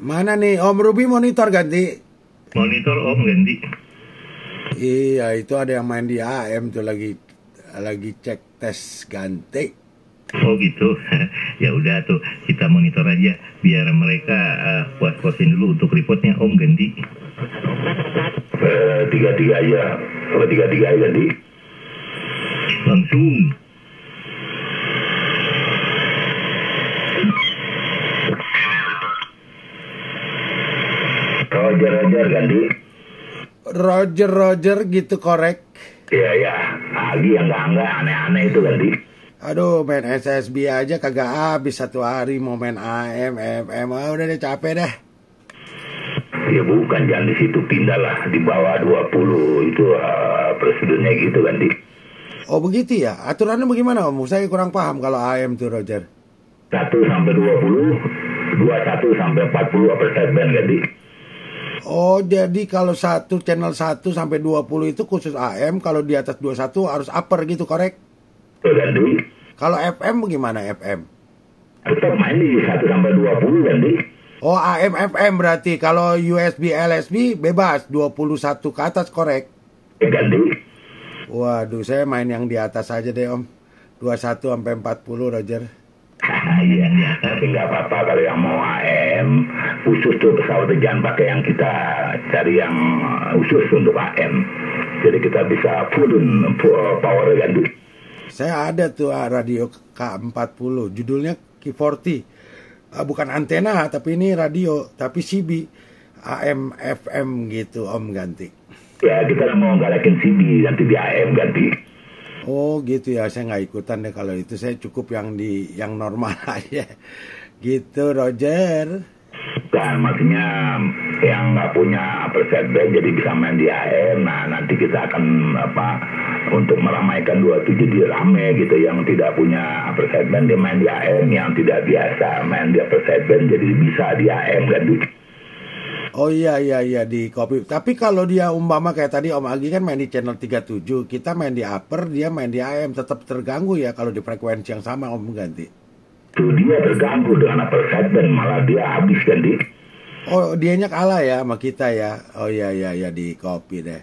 Mana nih Om Ruby monitor ganti? Monitor Om ganti. Iya itu ada yang main di AM tuh lagi cek tes ganti. Oh gitu. Ya udah tuh kita monitor aja biar mereka puas-puasin dulu untuk reportnya Om ganti. 3-3 aja. Kalau 3-3 aja ganti. Langsung. Roger ganti. Roger gitu korek. Iya. Lagi yang enggak aneh-aneh itu ganti. Aduh main SSB aja kagak habis satu hari mau main AM, FM. Udah deh capek dah. Ya bukan, jangan di situ, pindah lah di bawah 20 itu presidennya gitu ganti. Oh begitu ya? Aturannya bagaimana Om? Saya kurang paham kalau AM tuh Roger. 1 sampai 20, 21 sampai 40 upper segment ganti. Oh jadi kalau channel 1 sampai 20 itu khusus AM, kalau di atas 21 harus upper gitu korek? Ganti. Kalau FM bagaimana FM? Tetap main di 1 sampai 20 ganti. Oh AM FM berarti kalau USB LSB bebas 21 ke atas korek? Ganti. Waduh saya main yang di atas aja deh Om, 21 sampai 40 Roger. Iya, tapi nggak apa-apa kalau yang mau AM khusus tuh pesawatnya jangan pakai yang kita cari yang khusus untuk AM. Jadi kita bisa full power ganti. Saya ada tuh radio K40, judulnya Q40. Bukan antena, tapi ini radio, tapi CB, AM, FM gitu Om ganti. Ya kita mau galakin CB, nanti di AM ganti. Oh gitu ya, saya nggak ikutan deh kalau itu, saya cukup yang normal aja. Gitu Roger. Dan maksudnya yang nggak punya preset band jadi bisa main di AM. Nah nanti kita akan untuk meramaikan 27 di rame gitu. Yang tidak punya preset band dia main di AM, yang tidak biasa main di preset band jadi bisa di AM ganti. Oh iya di copy. Tapi kalau dia umpama kayak tadi Om Agi kan main di channel 37, kita main di upper, dia main di AM, tetap terganggu ya kalau di frekuensi yang sama Om ganti. Itu dia terganggu dengan upper segment, malah dia habis ganti. Oh dianya kalah ya sama kita ya. Oh iya di copy deh.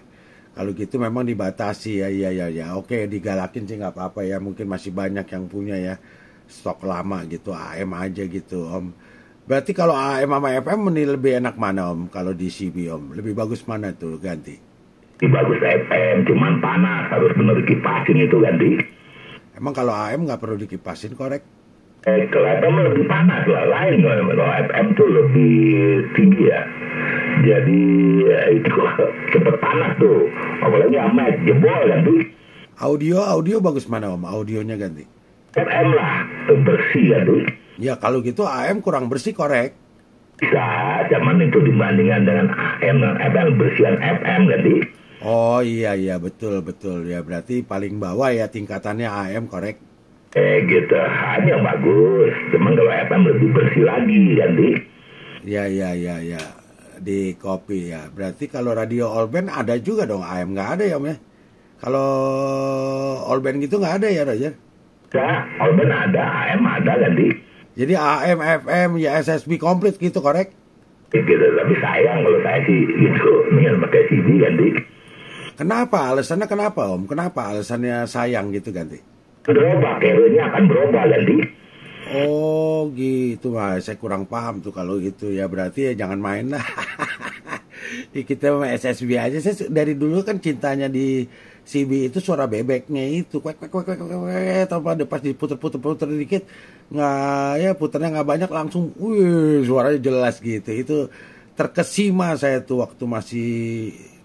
Kalau gitu memang dibatasi ya. Iya. Oke digalakin sih nggak apa-apa ya. Mungkin masih banyak yang punya ya stok lama gitu AM aja gitu Om. Berarti kalau AM sama FM lebih enak mana Om? Kalau di CB Om, lebih bagus mana tuh ganti? Lebih bagus FM, cuman panas, harus bener dikipasin itu ganti. Emang kalau AM nggak perlu dikipasin korek? Kalau FM lebih panas lah, lain kalau FM tuh lebih tinggi ya. Jadi itu cepet panas tuh, apalagi amat jebol ganti. Audio bagus mana Om? Audionya ganti? FM lah, bersih ganti. Ya kalau gitu AM kurang bersih korek. Bisa, zaman itu dibandingkan dengan AM dan FM, bersihan FM ganti. Oh iya betul ya, berarti paling bawah ya tingkatannya AM korek. Gitu, hanya bagus. Cuman kalau FM lebih bersih lagi ganti. Ya di copy ya. Berarti kalau radio all band ada juga dong, AM nggak ada ya Om ya? Kalau all band gitu nggak ada ya Roger? Ya, all band ada, AM ada ganti. Jadi AM, FM, ya SSB komplit gitu, korek? Gitu, tapi sayang kalau saya sih gitu, ingin pakai CD ganti. Kenapa? Alasannya kenapa Om? Kenapa alasannya sayang gitu ganti? Berubah, carrier-nya akan berubah ganti. Oh gitu, saya kurang paham tuh kalau gitu ya. Berarti ya jangan main lah. Kita sama SSB aja. Saya dari dulu kan cintanya di CB itu suara bebeknya itu kwek tanpa pas diputer dikit nggak ya puternya nggak banyak langsung suaranya jelas gitu. Itu terkesima saya tuh waktu masih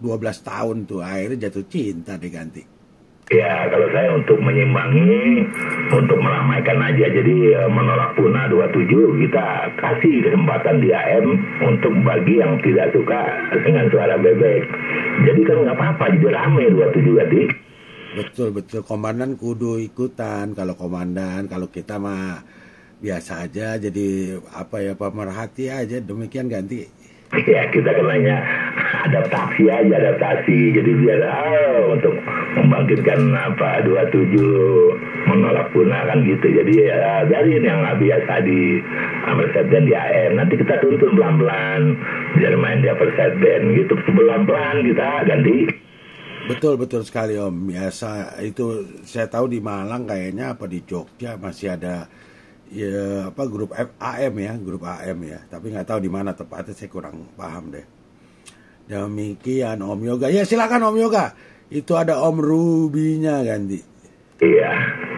12 tahun tuh, akhirnya jatuh cinta diganti. Ya kalau saya untuk menyimbangi, untuk meramaikan aja, jadi menolak punah 27 kita kasih kesempatan di AM untuk bagi yang tidak suka dengan suara bebek. Jadi kan nggak apa-apa, jadi rame 27 tadi. Betul komandan kudu ikutan. Kalau komandan, kalau kita mah biasa aja, jadi pemerhati aja, demikian ganti. Ya kita kan hanya adaptasi aja, jadi biar untuk membangkitkan 27 menolak punah kan gitu. Jadi ya dari yang nggak biasa di upper sideband di AM. Nanti kita tuntun pelan-pelan biar main di upper sideband gitu, pelan-pelan kita ganti. Betul sekali Om. Biasa itu saya tahu di Malang kayaknya apa di Jogja masih ada ya apa grup AM ya. Tapi nggak tahu di mana tepatnya, saya kurang paham deh. Demikian Om Yoga. Ya silakan Om Yoga. Itu ada Om Rubinya ganti. Iya.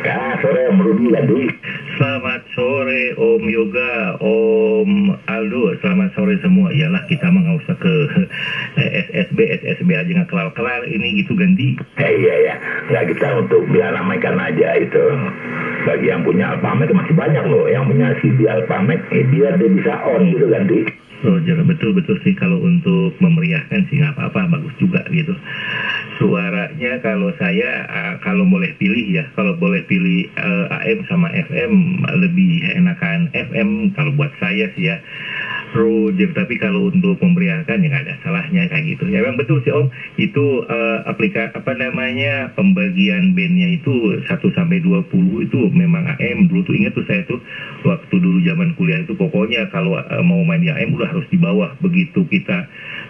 Ya sore Om Rubi ganti. Selamat sore Om Yoga, Om Aldo, selamat sore semua. Yalah kita mah nggak usah ke SSB aja nggak kelar ini gitu ganti. Iya, nggak kita untuk biar ramaikan aja itu. Bagi yang punya Alphamed masih banyak loh yang punya CD Alphamed, biar dia bisa on gitu ganti. Roger, betul sih kalau untuk memeriahkan sih nggak apa-apa, bagus juga gitu. Suaranya kalau saya kalau boleh pilih AM sama FM lebih enakan FM kalau buat saya sih ya. Roger, tapi kalau untuk memeriahkan ya nggak ada salahnya kayak gitu. Ya memang betul sih Om, itu pembagian bandnya itu 1 sampai 20 itu memang AM. Dulu tuh ingat tuh saya tuh waktu dulu zaman kuliah itu pokoknya kalau mau main di AM udah harus di bawah. Begitu kita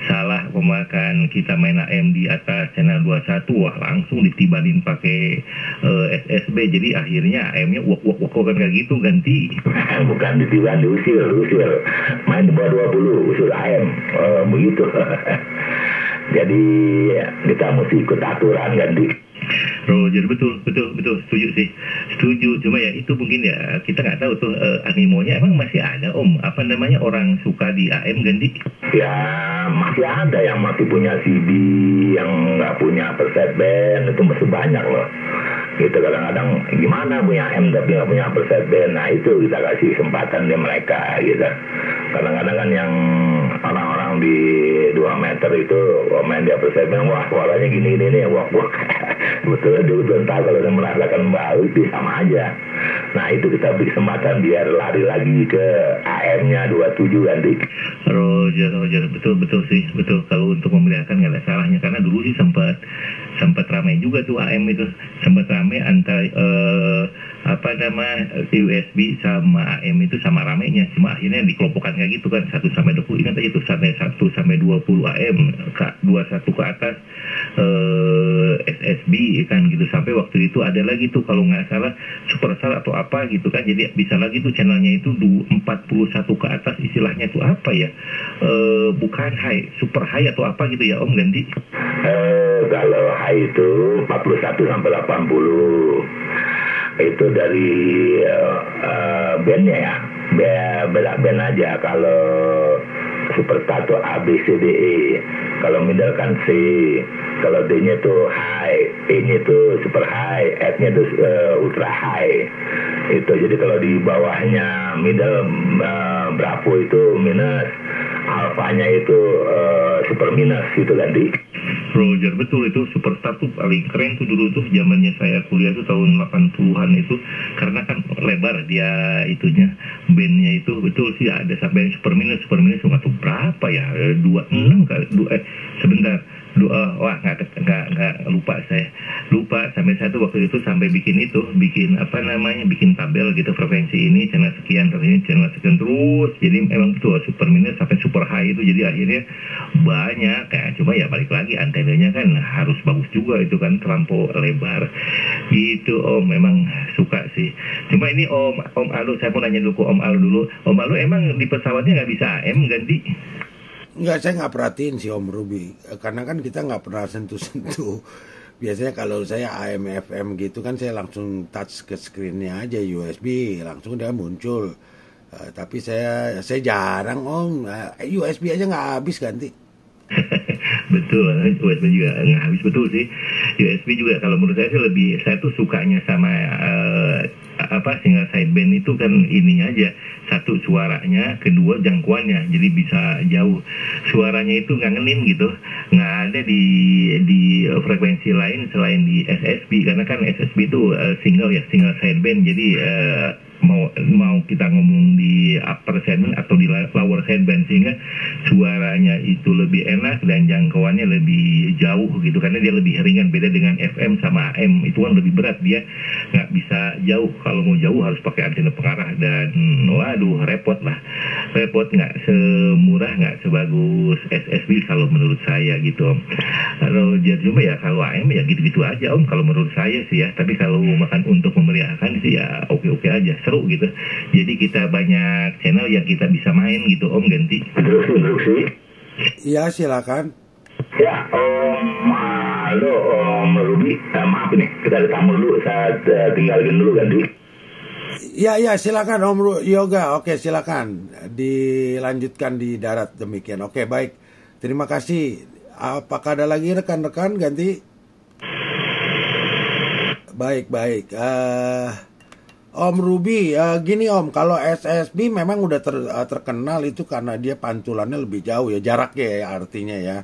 salah pemakan, kita main AM di atas channel 21, wah langsung ditibanin pakai SSB. Jadi akhirnya AM-nya wak kan kayak gitu ganti. Bukan ditiban, diusir. Main di bawah 20, usul AM, begitu. Jadi kita mesti ikut aturan ganti. Roger, betul, setuju. Cuma ya itu mungkin ya kita nggak tahu tuh animonya emang masih ada Om. Orang suka di AM ganti? Ya masih ada yang masih punya CD, yang nggak punya preset band itu masih banyak loh. Gitu kadang-kadang gimana punya AM tapi nggak punya preset band. Nah itu kita kasih kesempatan dia mereka gitu. Kadang-kadang kan yang orang-orang di 2 meter itu main di preset band, wah suaranya gini nih, wah. Sebetulnya dulu belum tahu kalau dia merasakan baru itu sama aja. Nah itu kita beri kesempatan biar lari lagi ke AM-nya 27 ganti. Roger, betul sih, betul. Kalau untuk memeriahkan nggak ada salahnya karena dulu sih sempat ramai juga tuh AM itu, sempat ramai antara USB sama AM itu sama ramainya. Cuma akhirnya dikelompokkan kayak gitu kan, 1 sampai 20 ingat aja tuh 1 sampai 20 AM, 21 ke atas SSB kan gitu. Sampai waktu itu ada lagi tuh kalau nggak salah Superstar atau apa gitu kan, jadi bisa lagi tuh channelnya itu 41 ke atas, istilahnya tuh apa ya, bukan high, super high atau apa gitu ya Om ganti. Kalau high itu 41 sampai 80 itu dari bandnya ya, beda band aja. Kalau Superstar tuh A, B, C, D, E. Kalau middle kan C. Kalau D-nya tuh high, E-nya tuh super high, F-nya tuh ultra high. Itu jadi kalau di bawahnya middle Bravo itu minus, alpha-nya itu super minus gitu kan di. Roger, betul, itu Superstar tuh paling keren tuh dulu tuh zamannya saya kuliah tuh tahun 80-an itu, karena kan lebar dia itunya, bandnya itu betul sih ada sampai super minus nggak tahu berapa ya, 26 kali, sebentar. Nggak lupa sampai satu waktu itu sampai bikin tabel gitu, frekuensi ini channel sekian, channel sekian terus, jadi emang tuh super minus sampai super high itu, jadi akhirnya banyak ya. Cuma ya balik lagi antenanya kan harus bagus juga itu kan, terlampau lebar gitu Om, memang suka sih. Cuma ini Om Alu, saya mau nanya dulu ke Om Alu dulu. Om Alu emang di pesawatnya nggak bisa AM ganti? Enggak, saya nggak perhatiin sih Om Ruby, karena kan kita nggak pernah sentuh-sentuh. Biasanya kalau saya AM FM gitu kan saya langsung touch ke screennya aja USB, langsung dia muncul. Tapi saya jarang Om, USB aja nggak habis ganti. Betul, USB juga nggak habis, betul sih. USB juga kalau menurut saya sih saya tuh sukanya sama single sideband itu kan ininya aja, satu suaranya, kedua jangkauannya, jadi bisa jauh. Suaranya itu ngangenin gitu, nggak ada di frekuensi lain selain di SSB, karena kan SSB itu single sideband, jadi mau kita ngomong di upper sideband atau di lower sideband, sehingga suaranya itu lebih enak dan jangkauannya lebih jauh gitu, karena dia lebih ringan. Beda dengan FM sama AM, itu kan lebih berat, dia nggak bisa jauh. Kalau mau jauh harus pakai antena pengarah dan waduh repot, nggak semurah, nggak sebagus SSB kalau menurut saya gitu Om. Kalau cuma ya kalau AM ya gitu-gitu aja Om kalau menurut saya sih ya. Tapi kalau makan untuk memeriahkan sih ya oke-oke aja, seru gitu. Jadi kita banyak channel yang kita bisa main gitu Om. Ganti Terus sih. Iya, silakan. Ya, halo Om Ruby, maaf nih, kita ada tamu dulu, saya tinggalin dulu ganti. Ya, silakan Om Yoga. Oke, silakan dilanjutkan di darat demikian. Oke, baik. Terima kasih. Apakah ada lagi rekan-rekan ganti? Baik. Om Ruby, gini Om, kalau SSB memang udah terkenal itu karena dia pantulannya lebih jauh ya, jaraknya ya artinya ya.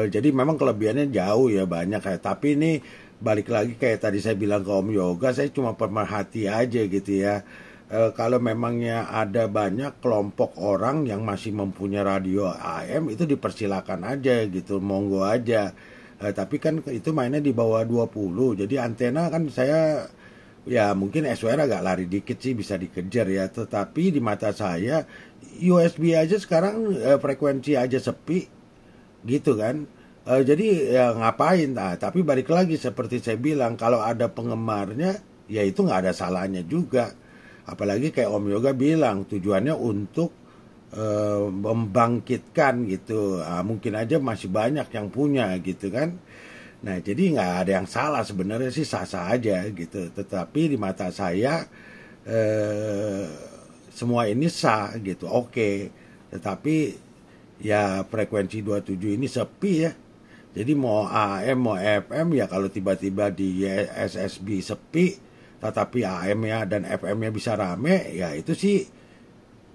Jadi memang kelebihannya jauh ya, banyak ya. Tapi ini balik lagi kayak tadi saya bilang ke Om Yoga, saya cuma pemerhati aja gitu ya. Kalau memangnya ada banyak kelompok orang yang masih mempunyai radio AM, itu dipersilakan aja gitu, monggo aja. Tapi kan itu mainnya di bawah 20, jadi antena kan saya ya mungkin SWR agak lari dikit sih, bisa dikejar ya. Tetapi di mata saya USB aja sekarang frekuensi aja sepi gitu kan. Jadi ya ngapain. Tapi balik lagi seperti saya bilang, kalau ada penggemarnya ya itu nggak ada salahnya juga. Apalagi kayak Om Yoga bilang tujuannya untuk membangkitkan gitu. Mungkin aja masih banyak yang punya gitu kan. Nah, jadi nggak ada yang salah sebenarnya sih, sah-sah aja gitu. Tetapi di mata saya semua ini sah gitu, oke. Tetapi ya frekuensi 27 ini sepi ya. Jadi mau AM mau FM ya, kalau tiba-tiba di SSB sepi, tetapi AM-nya dan FM-nya bisa rame, ya itu sih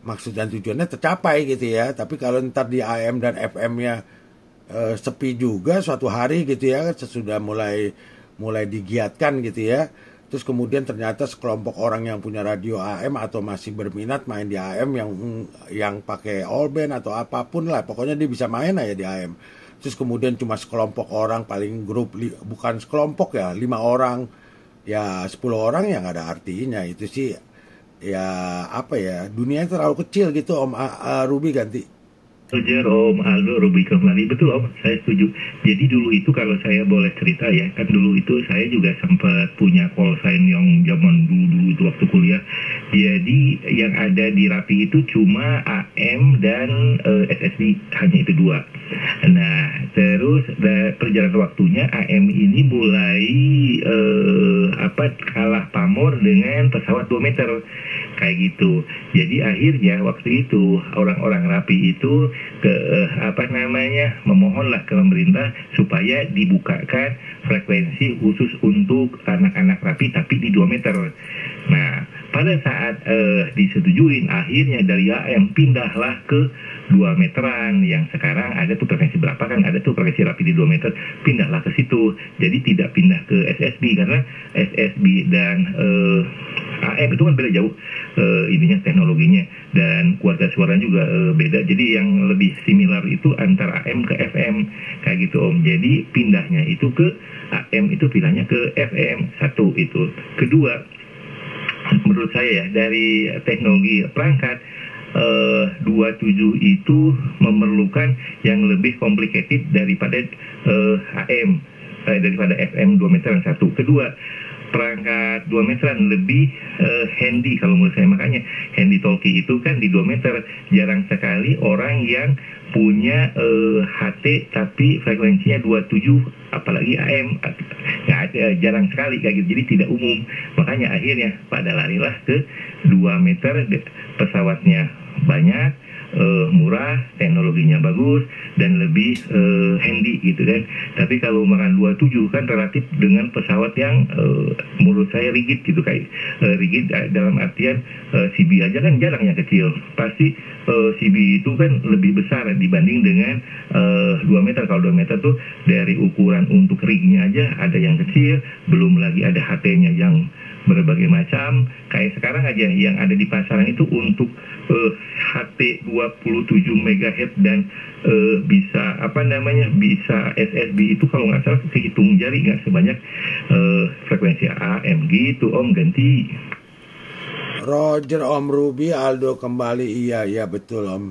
maksud dan tujuannya tercapai gitu ya. Tapi kalau ntar di AM dan FM-nya sepi juga suatu hari gitu ya, sesudah mulai digiatkan gitu ya, terus kemudian ternyata sekelompok orang yang punya radio AM atau masih berminat main di AM yang pakai all band atau apapun lah, pokoknya dia bisa main aja di AM. Terus kemudian cuma sekelompok orang, paling grup, bukan sekelompok ya, 5 orang ya 10 orang ya nggak ada artinya. Itu sih ya apa ya, dunianya terlalu kecil gitu Om Ruby ganti. Setuju Om Aldo, Ruby kembali. Betul Om, saya setuju. Jadi dulu itu kalau saya boleh cerita ya, kan dulu itu saya juga sempat punya call sign yang zaman dulu itu waktu kuliah. Jadi yang ada di Rapi itu cuma AM dan SSB, hanya itu 2. Nah, terus perjalanan waktunya AM ini mulai kalah pamor dengan pesawat 2 meter kayak gitu. Jadi akhirnya waktu itu orang-orang Rapi itu memohonlah ke pemerintah supaya dibukakan frekuensi khusus untuk anak-anak Rapi tapi di 2 meter. Nah, pada saat disetujuin, akhirnya dari AM pindahlah ke 2 meteran, yang sekarang ada tuh frekuensi berapa kan, ada tuh frekuensi Rapi di 2 meter, pindahlah ke situ. Jadi tidak pindah ke SSB, karena SSB dan AM itu kan beda jauh ininya, teknologinya, dan kualitas suaranya juga beda. Jadi yang lebih similar itu antara AM ke FM kayak gitu Om. Jadi pindahnya itu ke AM, itu pindahnya ke FM. Satu itu. Kedua, menurut saya ya, dari teknologi perangkat 27 itu memerlukan yang lebih complicated daripada AM, daripada FM 2 meter yang satu. Kedua, perangkat 2 meteran lebih handy kalau menurut saya. Makanya handy talkie itu kan di 2 meter. Jarang sekali orang yang punya HT tapi frekuensinya 27, apalagi AM. Nggak ada, jarang sekali kayak gitu. Jadi tidak umum. Makanya akhirnya pada larilah ke 2 meter, pesawatnya banyak, murah, teknologinya bagus, dan lebih handy gitu kan. Tapi kalau makan 27 kan relatif dengan pesawat yang menurut saya rigid gitu, kayak rigid dalam artian CB aja kan jarang yang kecil. Pasti CB itu kan lebih besar dibanding dengan 2 meter. Kalau 2 meter tuh dari ukuran untuk rignya aja ada yang kecil, belum lagi ada HT-nya yang berbagai macam. Kayak sekarang aja yang ada di pasaran itu untuk HT 27 MHz dan bisa bisa SSB itu kalau nggak salah kehitung jari nggak sebanyak frekuensi AM gitu Om Ganti. Roger, Om Ruby, Aldo kembali, iya betul Om.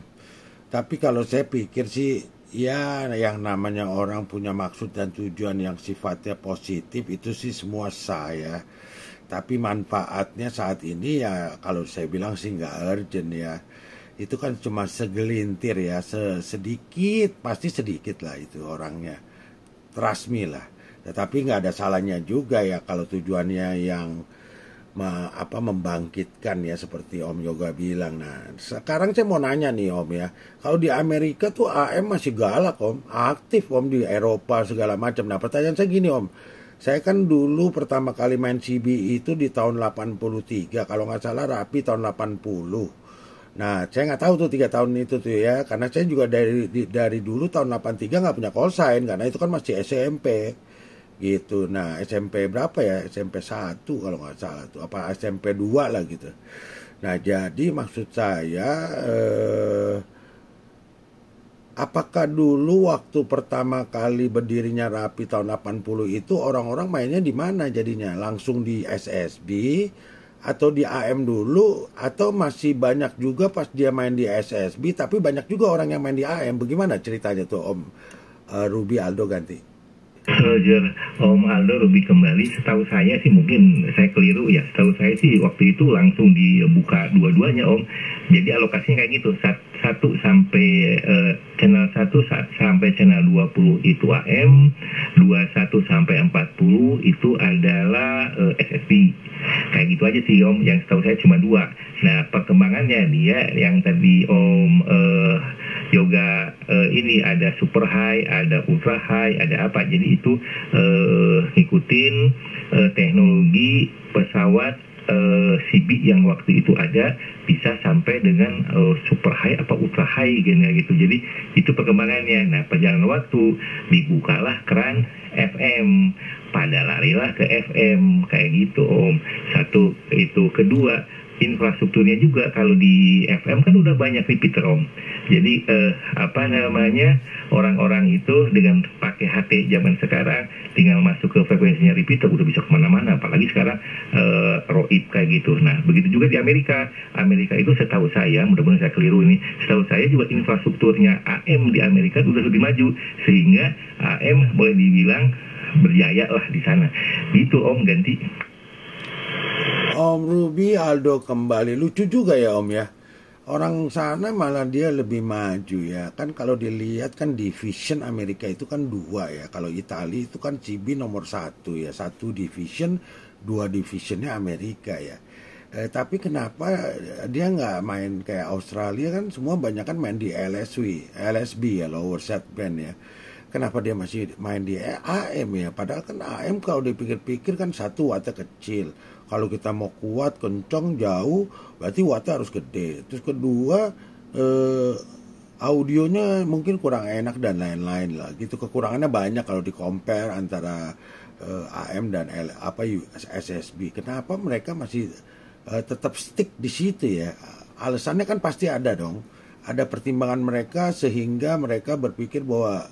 Tapi kalau saya pikir sih ya yang namanya orang punya maksud dan tujuan yang sifatnya positif itu sih semua saya. Tapi manfaatnya saat ini ya kalau saya bilang sih nggak urgent ya. Itu kan cuma segelintir ya, sedikit, pasti sedikit lah itu orangnya. Trust me lah. Tetapi nggak ada salahnya juga ya kalau tujuannya yang membangkitkan ya seperti Om Yoga bilang. Nah sekarang saya mau nanya nih Om ya, kalau di Amerika tuh AM masih galak Om, aktif Om, di Eropa segala macam. Nah pertanyaan saya gini Om, saya kan dulu pertama kali main CB itu di tahun 83, kalau nggak salah Rapi tahun 80. Nah saya nggak tahu tuh 3 tahun itu tuh ya, karena saya juga dari dulu tahun 83 nggak punya call sign, karena itu kan masih SMP gitu. Nah SMP berapa ya, SMP 1 kalau nggak salah tuh, apa SMP 2 lah gitu. Nah jadi maksud saya apakah dulu waktu pertama kali berdirinya Rapi tahun 80 itu orang-orang mainnya di mana jadinya? Langsung di SSB atau di AM dulu, atau masih banyak juga pas dia main di SSB tapi banyak juga orang yang main di AM? Bagaimana ceritanya tuh Om Ruby, Aldo ganti? Roger, Om Aldo, Ruby kembali. Setahu saya sih, mungkin saya keliru ya, setahu saya sih waktu itu langsung dibuka dua-duanya Om. Jadi alokasinya kayak gitu, satu sampai channel 1 sampai channel 20 itu AM, 21 sampai 40 itu adalah SSB. Kayak gitu aja sih Om, yang setahu saya cuma 2. Nah perkembangannya dia yang tadi Om Yoga ini ada super high, ada ultra high, ada apa. Jadi itu ngikutin teknologi pesawat CB yang waktu itu ada, bisa sampai dengan super high apa ultra high gitu. Jadi itu perkembangannya. Nah perjalanan waktu dibukalah keran FM, pada larilah ke FM kayak gitu Om. Satu itu, kedua infrastrukturnya juga kalau di FM kan udah banyak repeater Om. Jadi orang-orang itu dengan pakai HT zaman sekarang tinggal masuk ke frekuensinya repeater udah bisa kemana-mana. Apalagi sekarang ROIP kayak gitu. Nah begitu juga di Amerika. Amerika itu setahu saya, mudah-mudahan saya keliru ini, setahu saya juga infrastrukturnya AM di Amerika udah lebih maju, sehingga AM boleh dibilang berjaya lah di sana. Gitu Om ganti. Om Ruby, Aldo kembali. Lucu juga ya Om ya, orang sana malah dia lebih maju ya. Kan kalau dilihat kan division Amerika itu kan 2 ya. Kalau Italia itu kan CB nomor 1 ya, 1 division, 2 divisionnya Amerika ya. Tapi kenapa dia nggak main kayak Australia? Kan semua banyak kan main di LSB ya, lower sideband ya. Kenapa dia masih main di AM ya? Padahal kan AM kalau dipikir-pikir kan 1 wattnya kecil. Kalau kita mau kuat, kencang, jauh, berarti wattnya harus gede. Terus kedua, audionya mungkin kurang enak dan lain-lain lah. Gitu, kekurangannya banyak kalau di-compare antara AM dan SSB. Kenapa mereka masih tetap stick di situ ya? Alasannya kan pasti ada dong. Ada pertimbangan mereka sehingga mereka berpikir bahwa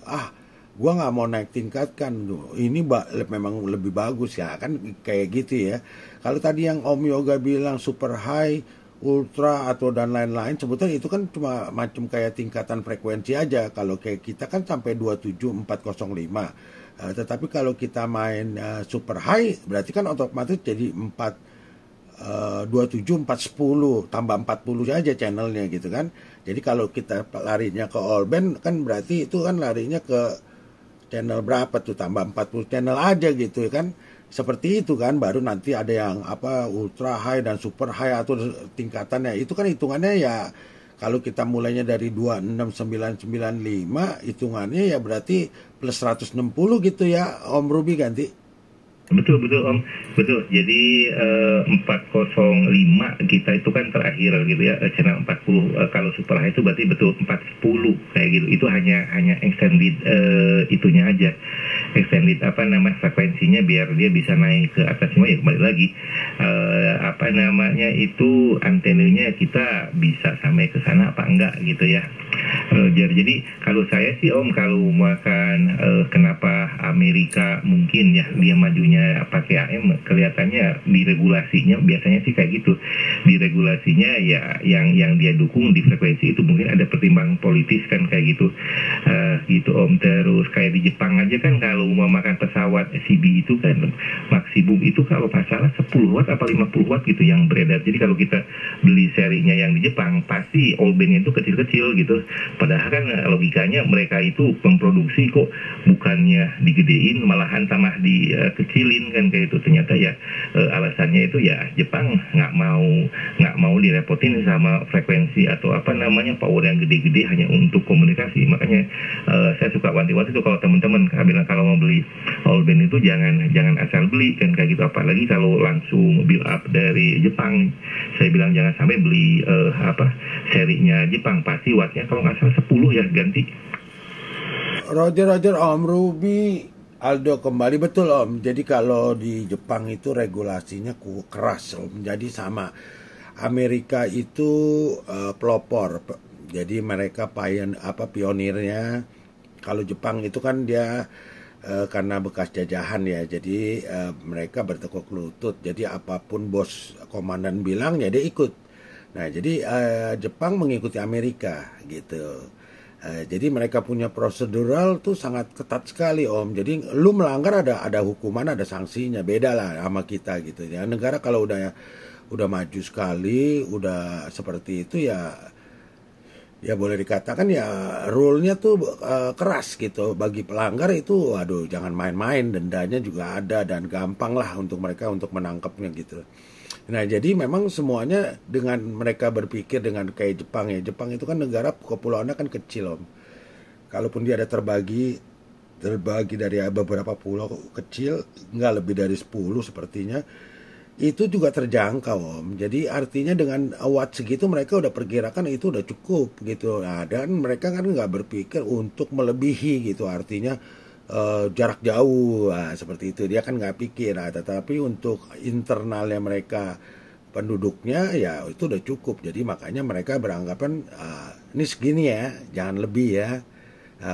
gua nggak mau naik tingkatkan, ini memang lebih bagus ya, kan kayak gitu ya. Kalau tadi yang Om Yoga bilang super high, ultra atau dan lain-lain, sebetulnya itu kan cuma macam kayak tingkatan frekuensi aja. Kalau kayak kita kan sampai 27405. Tetapi kalau kita main super high, berarti kan otomatis jadi 27410 tambah 40 aja channelnya gitu kan. Jadi kalau kita larinya ke all band kan berarti itu kan larinya ke channel berapa tuh, tambah 40 channel aja gitu kan. Seperti itu kan, baru nanti ada yang ultra high dan super high atau tingkatannya. Itu kan hitungannya ya, kalau kita mulainya dari 26995, hitungannya ya berarti plus 160 gitu ya Om Ruby ganti. Betul betul Om, betul. Jadi 405 kita itu kan terakhir gitu ya, channel 40. Kalau super high itu berarti betul 410 kayak gitu. Itu hanya extended itunya aja, extended frekuensinya biar dia bisa naik ke atas. Semua ya kembali lagi itu antenanya kita bisa sampai ke sana apa enggak gitu ya. Jadi kalau saya sih Om, kalau makan kenapa Amerika mungkin ya dia majunya pakai AM, kelihatannya di regulasinya biasanya sih kayak gitu. Di regulasinya ya yang dia dukung di frekuensi itu mungkin ada pertimbangan politis kan kayak gitu. Gitu Om. Terus kayak di Jepang aja kan kalau mau makan pesawat CB itu kan maksimum itu kalau pas salah 10 watt apa 50 watt gitu yang beredar. Jadi kalau kita beli serinya yang di Jepang pasti all bandnya itu kecil-kecil gitu. Padahal kan logikanya mereka itu memproduksi kok bukannya digedein malahan tambah dikecilin kan kayak itu. Ternyata ya alasannya itu ya Jepang nggak mau direpotin sama frekuensi atau power yang gede-gede hanya untuk komunikasi. Makanya saya suka wanti-wanti itu kalau teman-teman bilang kalau mau beli all band itu jangan asal beli kan kayak gitu, apalagi kalau langsung build up dari Jepang. Saya bilang jangan sampai beli serinya Jepang, pasti wattnya kalau nggak salah 10 ya ganti. Roger Om. Ruby Aldo kembali, betul Om. Jadi kalau di Jepang itu regulasinya keras Om. Jadi sama Amerika itu pelopor. Jadi mereka pionirnya. Kalau Jepang itu kan dia karena bekas jajahan ya. Jadi mereka bertekuk lutut. Jadi apapun bos komandan bilang ya dia ikut. Nah, jadi Jepang mengikuti Amerika gitu. Jadi mereka punya prosedural tuh sangat ketat sekali Om. Jadi lu melanggar ada hukuman, ada sanksinya. Beda lah sama kita gitu ya. Negara kalau udah maju sekali, udah seperti itu ya boleh dikatakan ya rule-nya tuh keras gitu. Bagi pelanggar itu waduh jangan main-main, dendanya juga ada dan gampang lah untuk mereka untuk menangkapnya gitu. Nah, jadi memang semuanya dengan mereka berpikir dengan kayak Jepang ya. Jepang itu kan negara kepulauannya kan kecil Om. Kalaupun dia ada terbagi dari beberapa pulau kecil, nggak lebih dari 10 sepertinya, itu juga terjangkau Om. Jadi artinya dengan watt segitu mereka udah perkirakan itu udah cukup gitu. Nah, dan mereka kan nggak berpikir untuk melebihi gitu. Artinya jarak jauh seperti itu dia kan nggak pikir. Tetapi untuk internalnya mereka penduduknya ya itu udah cukup. Jadi makanya mereka beranggapan ini segini ya, jangan lebih ya.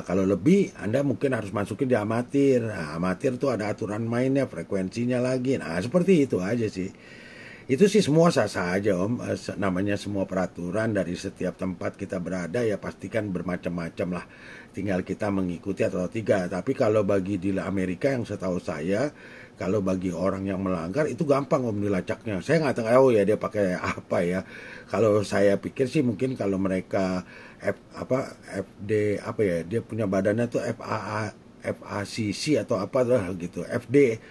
Kalau lebih Anda mungkin harus masukin di amatir. Amatir tuh ada aturan mainnya, frekuensinya lagi. Nah seperti itu aja sih. Itu sih semua sah-sah aja Om. Namanya semua peraturan dari setiap tempat kita berada ya pastikan bermacam-macam lah. Tinggal kita mengikuti atau tidak. Tapi kalau bagi di Amerika yang setahu saya, kalau bagi orang yang melanggar itu gampang Om dilacaknya. Saya nggak tahu ya dia pakai apa ya. Kalau saya pikir sih mungkin kalau mereka FD dia punya badannya tuh FACC atau apa lah gitu. FD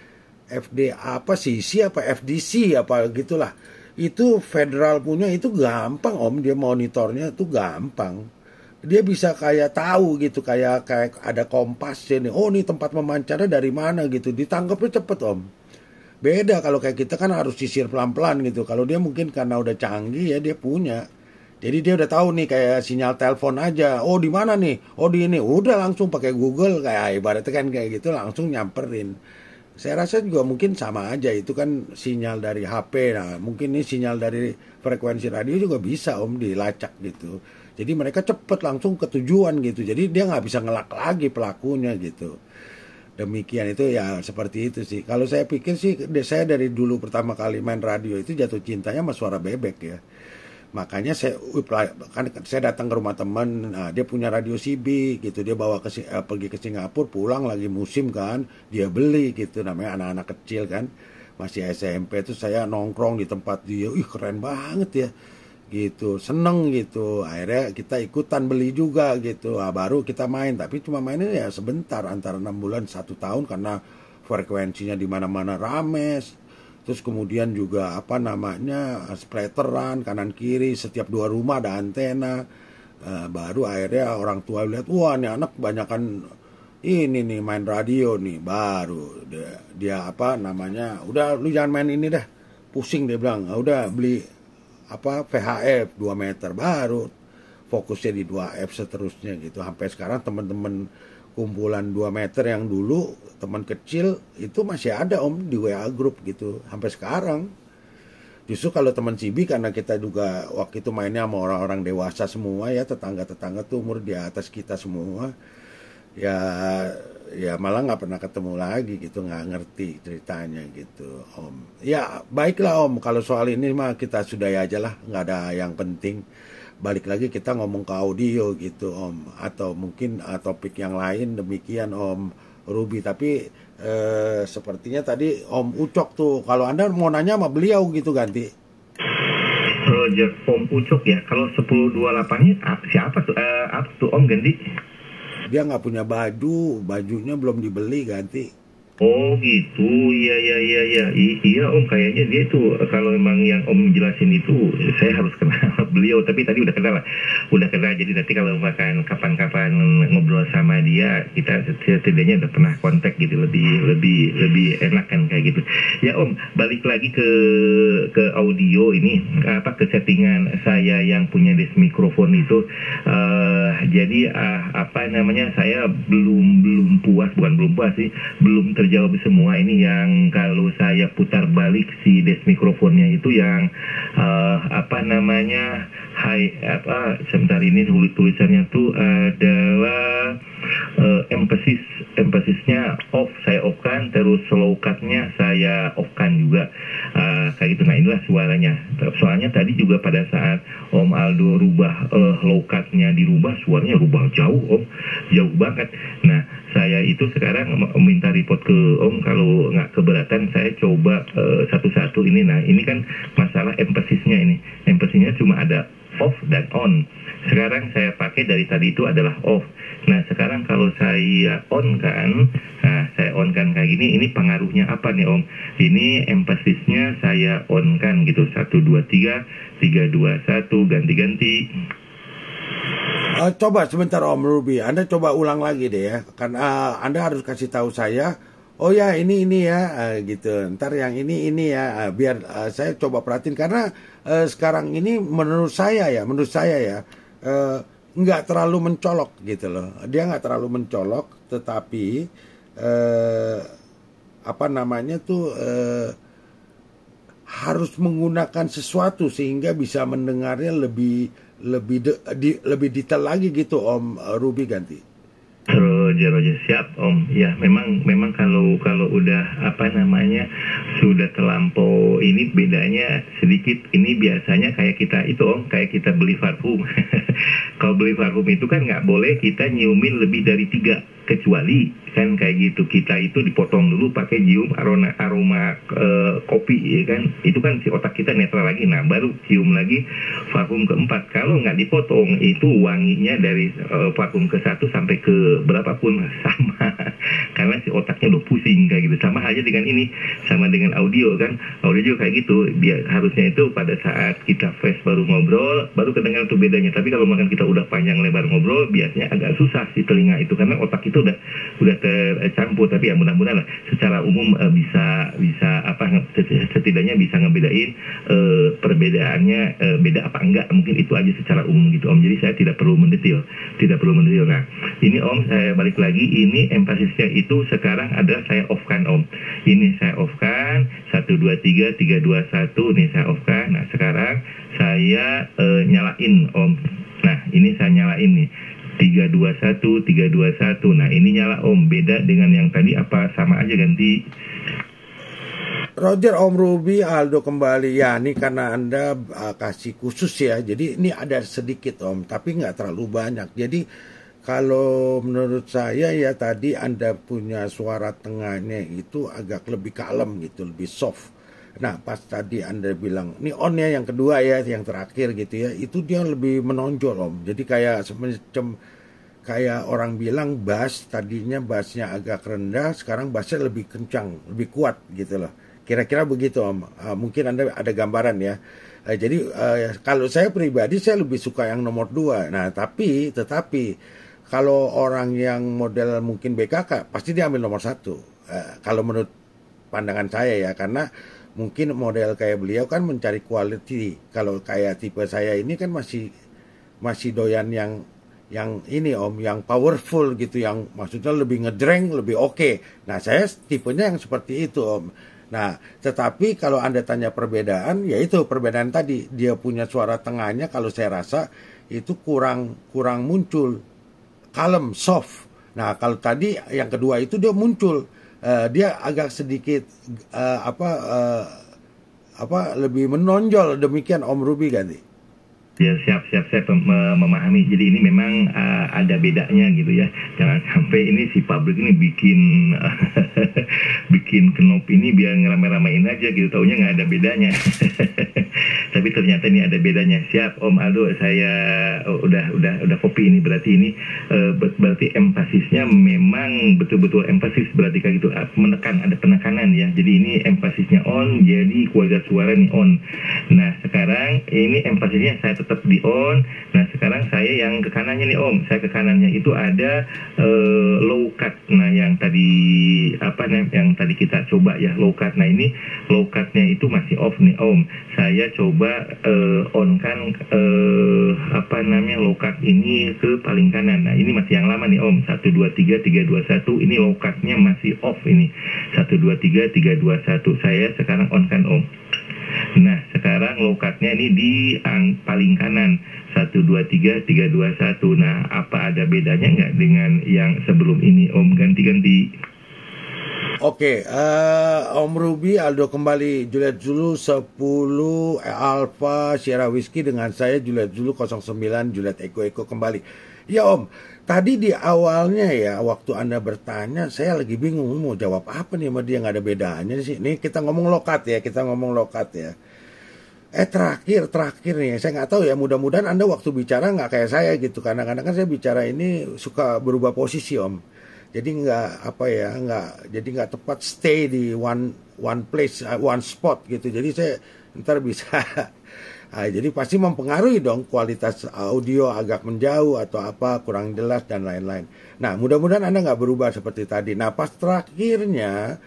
apa CC apa FDC apa gitulah. Itu federal punya itu gampang Om, dia monitornya itu gampang. Dia bisa kayak tahu gitu, kayak ada kompas ini. Oh, ini tempat memancarnya dari mana gitu. Ditangkapnya cepet Om. Beda kalau kayak kita kan harus sisir pelan-pelan gitu. Kalau dia mungkin karena udah canggih ya dia punya. Jadi dia udah tahu nih kayak sinyal telepon aja. Oh, di mana nih? Oh, di ini. Udah langsung pakai Google kayak ibaratnya kan kayak gitu langsung nyamperin. Saya rasa juga mungkin sama aja, itu kan sinyal dari HP. Nah, mungkin ini sinyal dari frekuensi radio juga bisa Om dilacak gitu. Jadi mereka cepet langsung ke tujuan gitu. Jadi dia nggak bisa ngelak lagi pelakunya gitu. Demikian itu ya seperti itu sih. Kalau saya pikir sih saya dari dulu pertama kali main radio itu jatuh cintanya sama suara bebek ya. Makanya saya datang ke rumah teman, nah, dia punya radio CB gitu, dia bawa pergi ke Singapura, pulang lagi musim kan, dia beli gitu, namanya anak-anak kecil kan, masih SMP tuh saya nongkrong di tempat dia, keren banget ya, gitu, seneng gitu, akhirnya kita ikutan beli juga gitu, baru kita main, tapi cuma mainnya ya sebentar, antara 6 bulan 1 tahun karena frekuensinya di mana-mana rame. Terus kemudian juga splatteran kanan kiri, setiap 2 rumah ada antena. Baru akhirnya orang tua lihat, wah ini anak kebanyakan ini nih main radio nih baru dia apa namanya, udah lu jangan main ini dah, pusing dia bilang. Udah beli apa VHF 2 meter, baru fokusnya di 2F seterusnya gitu. Sampai sekarang teman-teman kumpulan 2 meter yang dulu teman kecil itu masih ada Om di WA group gitu sampai sekarang. Justru kalau teman Cibi, karena kita juga waktu itu mainnya sama orang-orang dewasa semua ya, tetangga-tetangga tuh umur di atas kita semua, ya malah nggak pernah ketemu lagi gitu, nggak ngerti ceritanya gitu Om. Ya baiklah Om, kalau soal ini mah kita sudahi aja lah, nggak ada yang penting. Balik lagi kita ngomong ke audio gitu Om, atau mungkin topik yang lain demikian Om Ruby. Tapi sepertinya tadi Om Ucok tuh, kalau Anda mau nanya sama beliau gitu ganti. Roger Om Ucok ya, kalau 1028-nya siapa tuh? Apa tuh Om ganti? Dia nggak punya baju, bajunya belum dibeli ganti. Oh gitu, iya Om, kayaknya dia tuh kalau memang yang Om jelasin itu saya harus kenal beliau, tapi tadi udah kenal, jadi nanti kalau makan kapan-kapan ngobrol sama dia, kita setidaknya udah pernah kontak gitu, lebih enak kan kayak gitu. Ya Om, balik lagi ke audio ini, ke settingan saya yang punya des mikrofon itu, jadi saya belum puas sih, belum terjawab semua ini yang kalau saya putar balik si des mikrofonnya itu yang sebentar ini tulisannya tuh adalah empasisnya off, saya off kan, terus slow cutnya saya off kan juga, kayak gitu. Nah inilah suaranya, soalnya tadi juga pada saat Om Aldo rubah low cutnya dirubah, suaranya rubah jauh Om, jauh banget. Nah saya itu sekarang minta report ke Om, kalau nggak keberatan saya coba satu-satu ini. Nah ini kan masalah empasisnya ini, empasisnya cuma ada off dan on. Sekarang saya pakai dari tadi itu adalah off. Nah sekarang kalau saya on kan, saya on kan kayak gini, ini pengaruhnya apa nih Om? Ini empasisnya saya on kan gitu, 1, 2, 3, 3, 2, 1, ganti-ganti. Coba sebentar Om Ruby, Anda coba ulang lagi deh ya. Kan Anda harus kasih tahu saya, oh ya ini ya, gitu. Ntar yang ini ya, biar saya coba perhatiin, karena sekarang ini menurut saya ya, nggak terlalu mencolok gitu loh. Dia nggak terlalu mencolok, tetapi harus menggunakan sesuatu sehingga bisa mendengarnya lebih detail lagi gitu Om Ruby ganti. Roger siap Om. Ya memang kalau udah sudah terlampau ini bedanya sedikit. Ini biasanya kayak kita itu Om, kayak kita beli parfum. Kalau beli parfum itu kan nggak boleh kita nyiumin lebih dari 3, kecuali kan kayak gitu kita itu dipotong dulu pakai nyium aroma kopi ya kan, itu kan si otak kita netral lagi, nah baru cium lagi parfum keempat. Kalau nggak dipotong itu wanginya dari parfum ke-1 sampai ke berapapun sama, karena si otaknya udah pusing kayak gitu. Sama aja dengan ini, sama dengan audio kan, audio juga kayak gitu. Harusnya itu pada saat kita fresh baru ngobrol baru kedengaran tuh bedanya. Tapi kalau makan kita udah panjang lebar ngobrol biasanya agak susah si telinga itu, karena otak itu udah tercampur. Tapi ya mudah-mudahan lah secara umum bisa setidaknya bisa ngebedain perbedaannya beda apa enggak, mungkin itu aja secara umum gitu Om. Jadi saya tidak perlu mendetail. Nah ini Om, saya balik lagi, ini empasisnya itu sekarang adalah saya off kan Om. Ini saya off kan, 1, 2, 3, 3, 2, 1, ini saya off kan. Nah sekarang saya nyalain Om. Nah ini saya nyalain nih, 3, 2, 1, 3, 2, 1. Nah ini nyala Om, beda dengan yang tadi apa sama aja ganti? Roger, Om Ruby, Aldo kembali. Ya ini karena Anda kasih khusus ya, jadi ini ada sedikit Om, tapi nggak terlalu banyak. Jadi kalau menurut saya ya tadi Anda punya suara tengahnya itu agak lebih kalem gitu, lebih soft. Nah pas tadi Anda bilang, ini on ya yang kedua ya, yang terakhir gitu ya, itu dia lebih menonjol Om. Jadi kayak semacam kayak orang bilang bass, tadinya bassnya agak rendah, sekarang bassnya lebih kencang, lebih kuat gitu loh. Kira-kira begitu Om. Mungkin Anda ada gambaran ya. Jadi kalau saya pribadi saya lebih suka yang nomor 2. Nah tetapi kalau orang yang model mungkin BKK pasti dia ambil nomor 1. Kalau menurut pandangan saya ya, karena mungkin model kayak beliau kan mencari quality. Kalau kayak tipe saya ini kan masih doyan yang ini Om, yang powerful gitu, yang maksudnya lebih ngedreng, lebih oke. Nah, saya tipenya yang seperti itu Om. Nah, tetapi kalau Anda tanya perbedaan, ya itu perbedaan tadi. Dia punya suara tengahnya kalau saya rasa itu kurang muncul. Kalem, soft. Nah, kalau tadi yang kedua itu dia muncul. Dia agak sedikit lebih menonjol. Demikian Om Ruby ganti. Ya, siap memahami. Jadi ini memang ada bedanya gitu ya. Jangan sampai ini si pabrik ini bikin knop ini biar ngerame-ramein aja gitu. Taunya nggak ada bedanya. Tapi ternyata ini ada bedanya. Siap Om Aldo, saya udah copy ini. Berarti ini berarti empasisnya memang betul-betul empasis, berarti kayak gitu, menekan, ada penekanan ya. Jadi ini empasisnya on, jadi kualitas suara nih on. Nah, sekarang ini empasisnya saya tetap di on. Nah, sekarang saya yang ke kanannya nih Om. Saya ke kanannya itu ada low cut. Nah, yang tadi yang tadi kita coba ya, low cut. Nah, ini low cutnya itu masih off nih Om. Saya coba on kan low cut ini ke paling kanan. Nah, ini masih yang lama nih Om. 1 2 3 3 2 1. Ini low cutnya masih off ini. 1 2 3 3 2 1. Saya sekarang on kan Om. Nah, sekarang low cut-nya ini di paling kanan. 1 2 3 3 2 1. Nah, apa ada bedanya nggak dengan yang sebelum ini Om? Ganti-ganti. Oke, Om Ruby, Aldo kembali, Juliet Zulu 10 Alpha Sierra Whiskey dengan saya Juliet Zulu 09 Juliet Eko kembali. Ya Om, tadi di awalnya ya waktu Anda bertanya saya lagi bingung mau jawab apa nih sama dia, nggak ada bedanya sih. Nih kita ngomong lokat ya. Terakhir nih, saya nggak tahu ya, mudah-mudahan Anda waktu bicara nggak kayak saya gitu. Kadang-kadang kan saya bicara ini suka berubah posisi Om. Jadi nggak tepat stay di one place, one spot gitu. Jadi saya ntar bisa jadi pasti mempengaruhi dong kualitas audio, agak menjauh atau apa, kurang jelas dan lain-lain. Nah, mudah-mudahan Anda nggak berubah seperti tadi. Nah, pas terakhirnya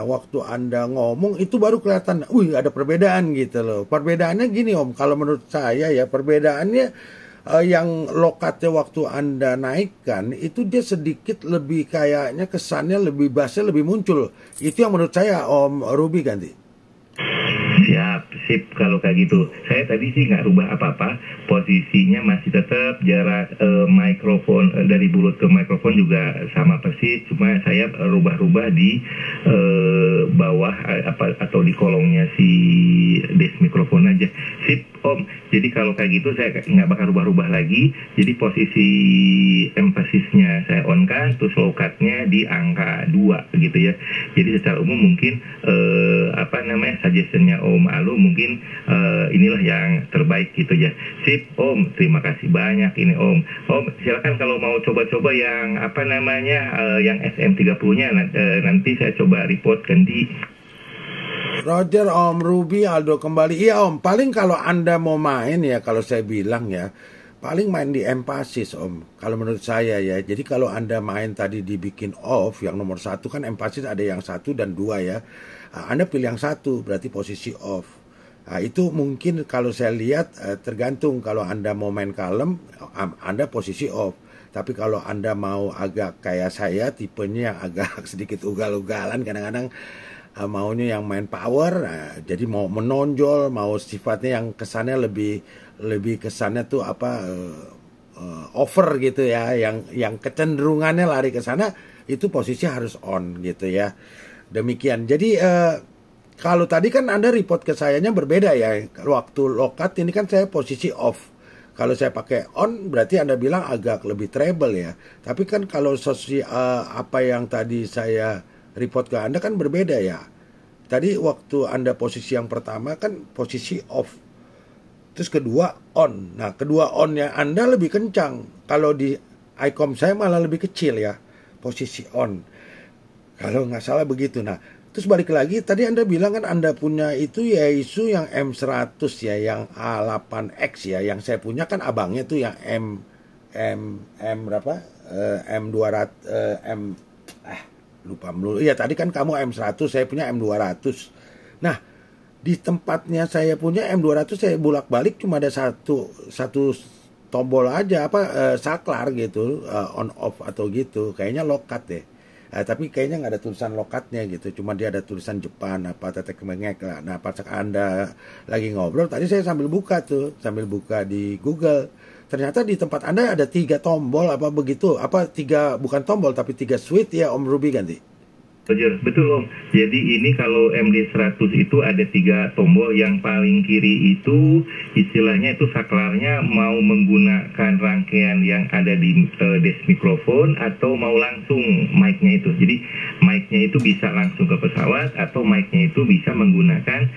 waktu Anda ngomong itu baru kelihatan, ada perbedaan gitu loh. Perbedaannya gini Om, kalau menurut saya ya perbedaannya yang lokatnya waktu Anda naikkan itu dia sedikit lebih kayaknya kesannya lebih bassnya lebih muncul. Itu yang menurut saya Om Ruby ganti. Siap, sip kalau kayak gitu. Saya tadi sih nggak rubah apa-apa. Posisinya masih tetap jarak mikrofon dari mulut ke mikrofon juga sama persis. Cuma saya rubah-rubah di bawah atau di kolongnya si desk mikrofon aja. Sip Om. Jadi kalau kayak gitu saya nggak bakal rubah-rubah lagi. Jadi posisi empasisnya saya on kan, terus low cut-nya di angka 2 gitu ya. Jadi secara umum mungkin suggestion-nya Om Alu mungkin inilah yang terbaik gitu ya. Sip Om, terima kasih banyak ini Om. Om silakan kalau mau coba-coba yang yang SM30-nya nanti saya coba report ganti. Roger, Om Ruby, Aldo kembali. Iya Om, paling kalau Anda mau main ya, kalau saya bilang ya, paling main di empasis Om, kalau menurut saya ya. Jadi kalau Anda main tadi dibikin off, yang nomor 1 kan empasis ada yang 1 dan 2 ya. Anda pilih yang 1, berarti posisi off. Nah, itu mungkin kalau saya lihat tergantung, kalau Anda mau main kalem, Anda posisi off. Tapi kalau Anda mau agak kayak saya, tipenya yang agak sedikit ugal-ugalan, kadang-kadang maunya yang main power, jadi mau menonjol, mau sifatnya yang kesannya lebih kesannya tuh over gitu ya, yang kecenderungannya lari ke sana, itu posisi harus on gitu ya. Demikian. Jadi kalau tadi kan Anda report ke sayanya berbeda ya. Waktu lokat ini kan saya posisi off. Kalau saya pakai on berarti Anda bilang agak lebih treble ya. Tapi kan kalau apa yang tadi saya report ke Anda kan berbeda ya. Tadi waktu Anda posisi yang pertama kan posisi off. Terus kedua on. Nah, kedua onnya Anda lebih kencang. Kalau di ICOM saya malah lebih kecil ya. Posisi on. Kalau nggak salah begitu. Nah, terus balik lagi. Tadi Anda bilang kan Anda punya itu Yaesu yang M100 ya. Yang A8X ya. Yang saya punya kan abangnya tuh yang M berapa? M200 M lupa melulu. Iya, tadi kan kamu M100, saya punya M200. Nah, di tempatnya saya punya M200 saya bolak-balik cuma ada satu tombol aja saklar gitu, on off atau gitu. Kayaknya lokat deh. Tapi kayaknya nggak ada tulisan lokatnya gitu, cuma dia ada tulisan Jepang tetek mengek lah. Nah, pas Anda lagi ngobrol tadi saya sambil buka di Google, ternyata di tempat Anda ada 3 tombol begitu, 3 bukan tombol tapi 3 switch ya Om Ruby ganti. Betul Om. Jadi ini kalau MD100 itu ada 3 tombol. Yang paling kiri itu istilahnya itu saklarnya mau menggunakan rangkaian yang ada di desk mikrofon atau mau langsung mic-nya itu. Jadi mic-nya itu bisa langsung ke pesawat atau mic-nya itu bisa menggunakan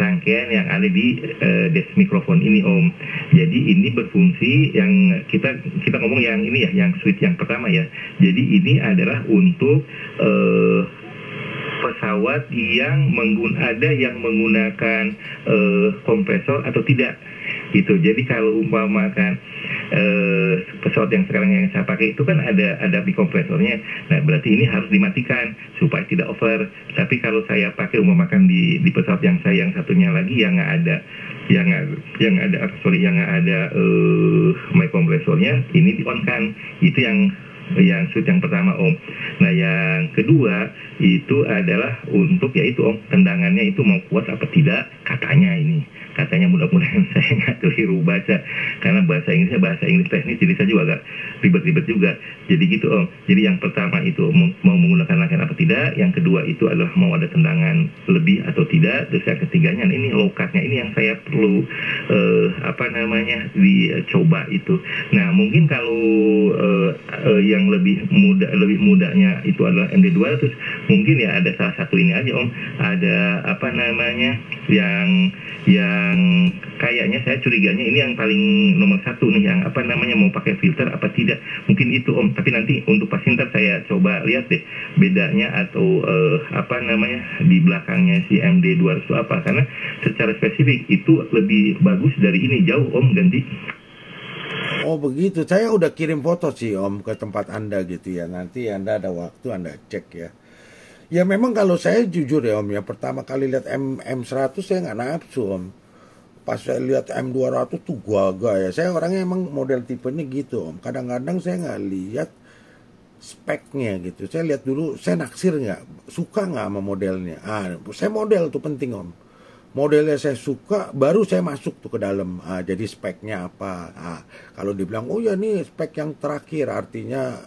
rangkaian yang ada di desk mikrofon ini Om. Jadi ini berfungsi yang kita ngomong yang ini ya, yang switch yang pertama ya. Jadi ini adalah untuk pesawat yang ada yang menggunakan kompresor atau tidak gitu. Jadi kalau umpamakan pesawat yang sekarang yang saya pakai itu kan ada di kompresornya. Nah, berarti ini harus dimatikan supaya tidak over. Tapi kalau saya pakai umpamakan di pesawat yang satunya lagi yang nggak ada mic kompresornya, ini di on kan. Itu yang switch yang pertama Om. Nah, yang kedua itu adalah untuk yaitu Om, tendangannya itu mau kuat apa tidak, katanya mudah-mudahan saya nggak keliru baca, karena bahasa Inggris teknis, jadi saya juga agak ribet-ribet juga. Jadi gitu Om. Jadi yang pertama itu mau menggunakan rangkaian apa tidak, yang kedua itu adalah mau ada tendangan lebih atau tidak, terus yang ketiganya ini lokatnya ini yang saya perlu dicoba itu. Nah, mungkin kalau yang lebih mudahnya itu adalah MD200, mungkin ya ada salah satu ini aja Om, ada yang kayaknya saya curiganya ini yang paling nomor 1 nih, yang mau pakai filter apa tidak, mungkin itu Om. Tapi nanti untuk pasti ntar saya coba lihat deh bedanya atau di belakangnya si MD200 itu apa, karena secara spesifik itu lebih bagus dari ini jauh Om ganti. Oh begitu, saya udah kirim foto sih Om ke tempat Anda gitu ya. Nanti Anda ada waktu Anda cek ya. Ya memang kalau saya jujur ya Om ya, pertama kali lihat M100 saya nggak nafsu Om. Pas saya lihat M200 tuh gua ya. Saya orangnya emang model tipenya gitu Om. Kadang-kadang saya nggak lihat speknya gitu. Saya lihat dulu, saya naksir nggak, suka nggak sama modelnya. Saya model tuh penting Om. Modelnya saya suka, baru saya masuk tuh ke dalam. Jadi speknya apa? Kalau dibilang, oh ya nih spek yang terakhir, artinya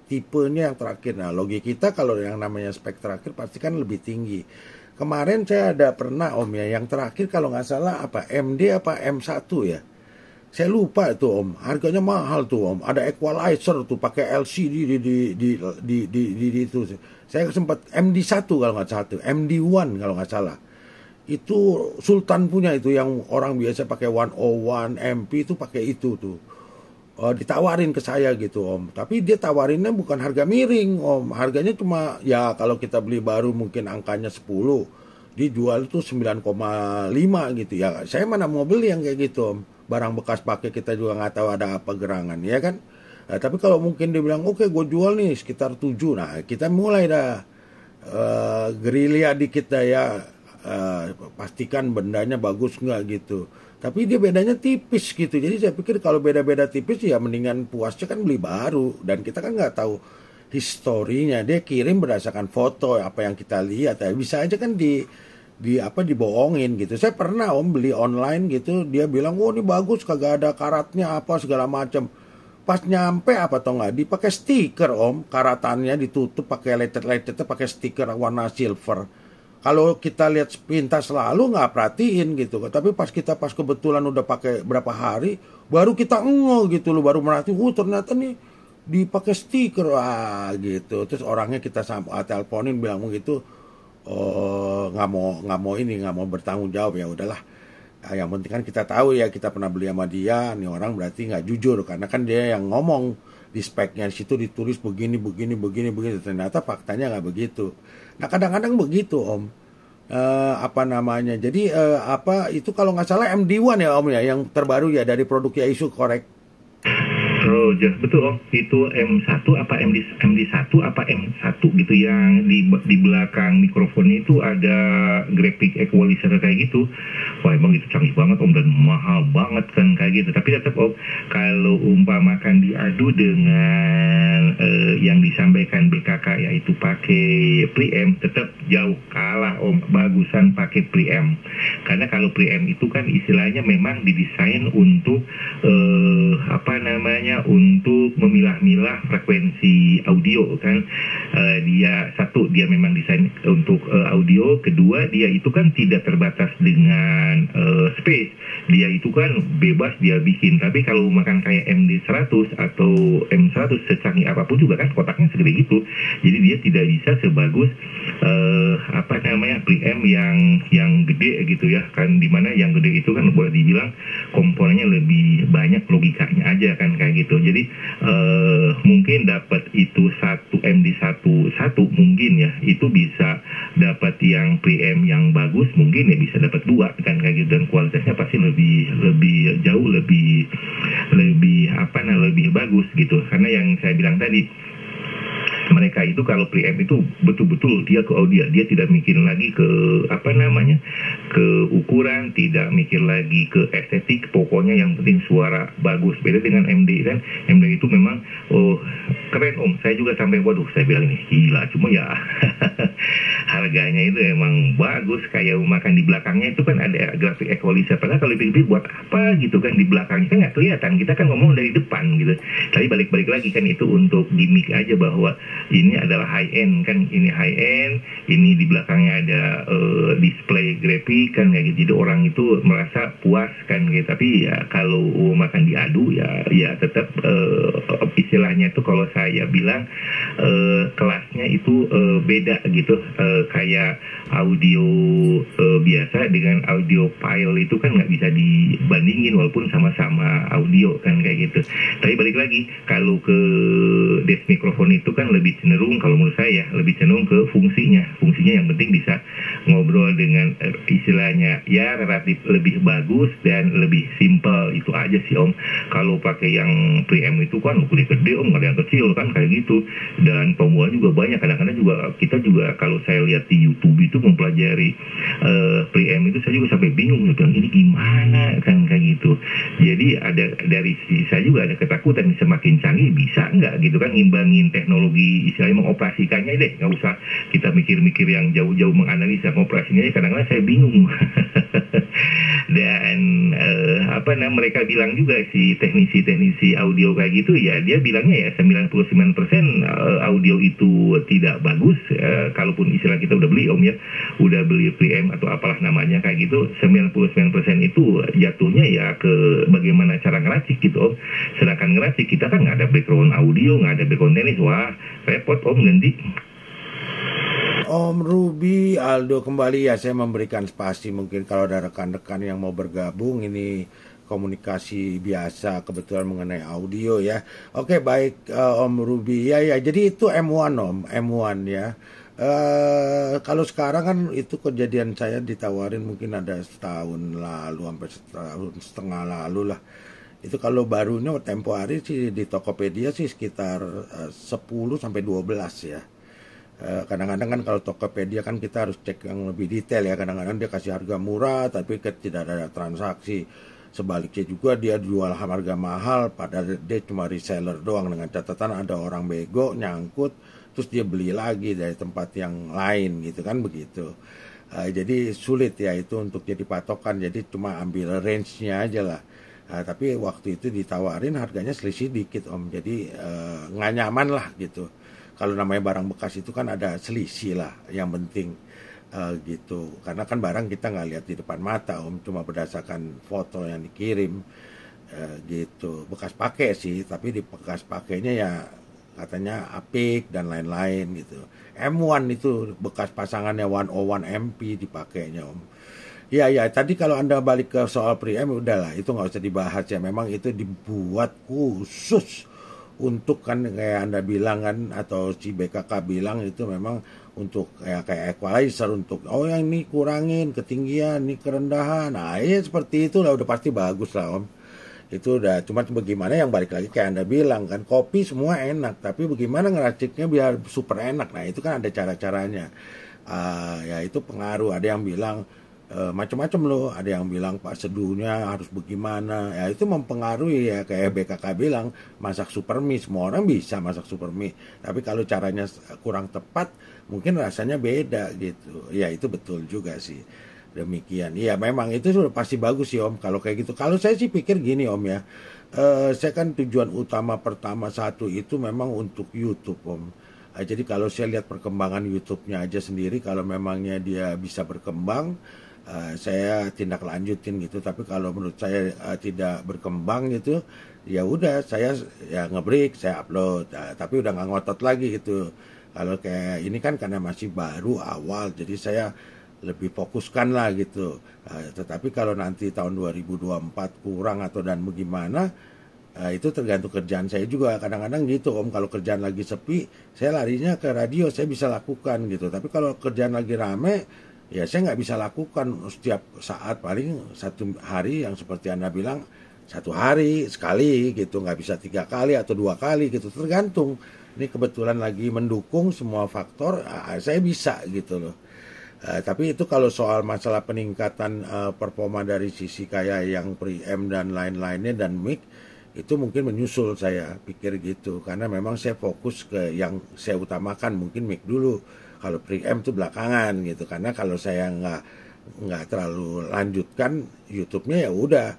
tipenya yang terakhir. Nah, logik kita kalau yang namanya spek terakhir pasti kan lebih tinggi. Kemarin saya ada pernah Om ya, yang terakhir kalau nggak salah MD apa M1 ya. Saya lupa itu Om, harganya mahal tuh Om. Ada equalizer tuh pakai LCD di itu. Saya sempat MD1 kalau nggak salah tuh, MD1 kalau nggak salah. Itu Sultan punya itu yang orang biasa pakai 101 MP itu pakai itu tuh. Ditawarin ke saya gitu Om. Tapi dia tawarinnya bukan harga miring Om. Harganya cuma ya kalau kita beli baru mungkin angkanya 10. Dijual itu 9,5 gitu ya. Saya mana mau beli yang kayak gitu Om. Barang bekas pakai kita juga nggak tahu ada apa gerangan ya kan. Tapi kalau mungkin dia bilang oke gue jual nih sekitar 7. Nah kita mulai dah gerilya dikit dah ya. Pastikan bendanya bagus nggak gitu. Tapi dia bedanya tipis gitu. Jadi saya pikir kalau beda-beda tipis ya mendingan puasnya kan beli baru. Dan kita kan nggak tahu historinya. Dia kirim berdasarkan foto apa yang kita lihat. Ya. Bisa aja kan dibohongin gitu. Saya pernah Om beli online gitu. Dia bilang oh ini bagus kagak ada karatnya apa segala macam. Pas nyampe apa tau nggak dipakai stiker Om. Karatannya ditutup pakai lecet-lecetnya pakai stiker warna silver. Kalau kita lihat sepintas selalu nggak perhatiin gitu, tapi pas kebetulan udah pakai berapa hari, baru kita gitu loh, baru merhatiin, ternyata nih dipakai stiker gitu. Terus orangnya kita teleponin bilang begitu, nggak mau bertanggung jawab ya udahlah. Nah, yang penting kan kita tahu ya kita pernah beli sama dia, nih orang berarti nggak jujur karena kan dia yang ngomong di speknya di situ ditulis begini, ternyata faktanya nggak begitu. Nah kadang-kadang begitu Om, jadi itu kalau nggak salah MD1 ya Om ya, yang terbaru ya dari produk Yaesu korek. Betul Om, itu M1 apa MD1 apa M1 gitu yang di belakang mikrofonnya itu ada graphic equalizer kayak gitu. Wah emang itu canggih banget Om dan mahal banget kan kayak gitu. Tapi tetap Om, kalau umpamakan diadu dengan yang disampaikan BKK yaitu pakai preamp, tetap jauh kalah Om, bagusan pakai preamp. Karena kalau preamp itu kan istilahnya memang didesain untuk untuk memilah-milah frekuensi audio kan. Dia memang desain untuk audio. Kedua, dia itu kan tidak terbatas dengan space. Dia itu kan bebas dia bikin. Tapi kalau makan kayak MD100 atau M100 secanggih apapun juga kan kotaknya segede gitu. Jadi dia tidak bisa sebagus preamp yang gede gitu ya kan, dimana yang gede itu kan boleh dibilang komponennya lebih banyak, logikanya aja kan kayak gitu. Jadi mungkin dapat itu satu MD1 mungkin ya itu bisa dapat yang preamp yang bagus, mungkin ya bisa dapat 2 kan kayak gitu, dan kualitasnya pasti lebih jauh lebih bagus gitu. Karena yang saya bilang tadi, mereka itu kalau preamp itu betul-betul dia ke audio, dia tidak mikir lagi ke ke ukuran, tidak mikir lagi ke estetik, pokoknya yang penting suara bagus. Beda dengan MD kan, MD itu memang keren Om, saya juga sampai waduh saya bilang ini gila, cuma ya harganya itu emang bagus. Kayak makan di belakangnya itu kan ada grafik equalizer, padahal kalau dipikir buat apa gitu kan, di belakangnya kan nggak kelihatan, kita kan ngomong dari depan gitu. Tapi balik lagi kan itu untuk gimmick aja bahwa ini adalah high end kan, ini high end, ini di belakangnya ada display grafik kan kayak gitu, jadi orang itu merasa puas kan gitu. Tapi ya kalau makan diadu ya tetap istilahnya itu kalau saya bilang kelasnya itu beda gitu. Kayak audio biasa dengan audio file itu kan nggak bisa dibandingin walaupun sama-sama audio kan kayak gitu. Tapi balik lagi, kalau ke desk microphone itu kan lebih cenderung, kalau menurut saya lebih cenderung ke fungsinya yang penting bisa ngobrol dengan istilahnya ya relatif lebih bagus dan lebih simple, itu aja sih Om. Kalau pakai yang preamp itu kan gede Om, nggak ada yang kecil kan kayak gitu, dan pembuat juga banyak. Kadang-kadang juga kita juga kalau saya lihat di YouTube itu mempelajari preamp itu, saya juga sampai bingung bilang ini gimana kan kayak gitu. Jadi ada dari sisi saya juga ada ketakutan semakin canggih bisa nggak gitu kan ngimbangin teknologi, istilahnya mengoperasikannya deh, nggak usah kita mikir-mikir yang jauh-jauh menganalisa, mengoperasinya kadang-kadang saya bingung. Dan mereka bilang juga si teknisi audio kayak gitu ya, dia bilangnya ya 99% audio itu tidak bagus. Kalaupun istilah kita udah beli Om ya, udah beli preamp atau apalah namanya kayak gitu, 99% itu jatuhnya ya ke bagaimana cara ngeracik gitu Om. Sedangkan ngeracik kita kan nggak ada background audio, nggak ada background teknis, wah repot Om ganti. Om Ruby Aldo kembali ya, saya memberikan spasi mungkin kalau ada rekan-rekan yang mau bergabung, ini komunikasi biasa kebetulan mengenai audio ya. Oke baik Om Ruby ya, jadi itu M1 Om, M1 ya. Kalau sekarang kan itu kejadian saya ditawarin mungkin ada setahun lalu sampai setahun setengah lalu lah. Itu kalau barunya tempo hari sih di Tokopedia sih sekitar 10 sampai 12 ya. Kadang-kadang kan kalau Tokopedia kan kita harus cek yang lebih detail ya. Kadang-kadang dia kasih harga murah tapi tidak ada transaksi. Sebaliknya juga dia jual harga mahal padahal dia cuma reseller doang, dengan catatan ada orang bego nyangkut terus dia beli lagi dari tempat yang lain gitu kan begitu. Jadi sulit ya itu untuk jadi patokan, jadi cuma ambil range-nya aja lah. Tapi waktu itu ditawarin harganya selisih dikit Om, jadi nggak nyaman lah gitu. Kalau namanya barang bekas itu kan ada selisih lah, yang penting gitu. Karena kan barang kita nggak lihat di depan mata Om, cuma berdasarkan foto yang dikirim gitu. Bekas pakai sih, tapi di bekas pakainya ya katanya apik dan lain-lain gitu. M1 itu bekas pasangannya 101 MP dipakainya Om. Ya tadi kalau Anda balik ke soal preamp udahlah, itu nggak usah dibahas ya. Memang itu dibuat khusus untuk kan kayak Anda bilang kan, atau si BKK bilang itu memang untuk kayak equalizer, untuk yang ini kurangin ketinggian, ini kerendahan. Nah ya seperti itu lah, udah pasti bagus lah Om. Itu udah, cuma bagaimana yang balik lagi kayak Anda bilang kan, kopi semua enak, tapi bagaimana ngeraciknya biar super enak. Nah itu kan ada cara-caranya. Ya itu pengaruh. Ada yang bilang macam-macam loh, ada yang bilang Pak seduhnya harus bagaimana, ya itu mempengaruhi ya. Kayak BKK bilang masak super mie, semua orang bisa masak super mie, tapi kalau caranya kurang tepat mungkin rasanya beda gitu. Ya itu betul juga sih. Demikian. Iya memang itu sudah pasti bagus sih Om kalau kayak gitu. Kalau saya sih pikir gini Om ya, saya kan tujuan utama pertama satu itu memang untuk YouTube Om. Jadi kalau saya lihat perkembangan YouTube-nya aja sendiri, kalau memangnya dia bisa berkembang, saya tindak lanjutin gitu. Tapi kalau menurut saya tidak berkembang gitu, ya udah saya ya ngebreak, saya upload. Tapi udah nggak ngotot lagi gitu. Kalau kayak ini kan karena masih baru awal, jadi saya lebih fokuskan lah gitu. Tetapi kalau nanti tahun 2024 kurang atau dan bagaimana, itu tergantung kerjaan saya juga. Kadang-kadang gitu Om, kalau kerjaan lagi sepi, saya larinya ke radio, saya bisa lakukan gitu. Tapi kalau kerjaan lagi rame, ya saya nggak bisa lakukan setiap saat. Paling satu hari yang seperti Anda bilang, satu hari sekali gitu, nggak bisa 3 kali atau 2 kali gitu, tergantung. Ini kebetulan lagi mendukung semua faktor, saya bisa gitu loh. Tapi itu kalau soal masalah peningkatan performa dari sisi kayak yang preamp dan lain-lainnya dan mic, itu mungkin menyusul, saya pikir gitu. Karena memang saya fokus ke yang saya utamakan, mungkin mic dulu. Kalau preamp itu belakangan gitu. Karena kalau saya nggak terlalu lanjutkan YouTube-nya, ya udah.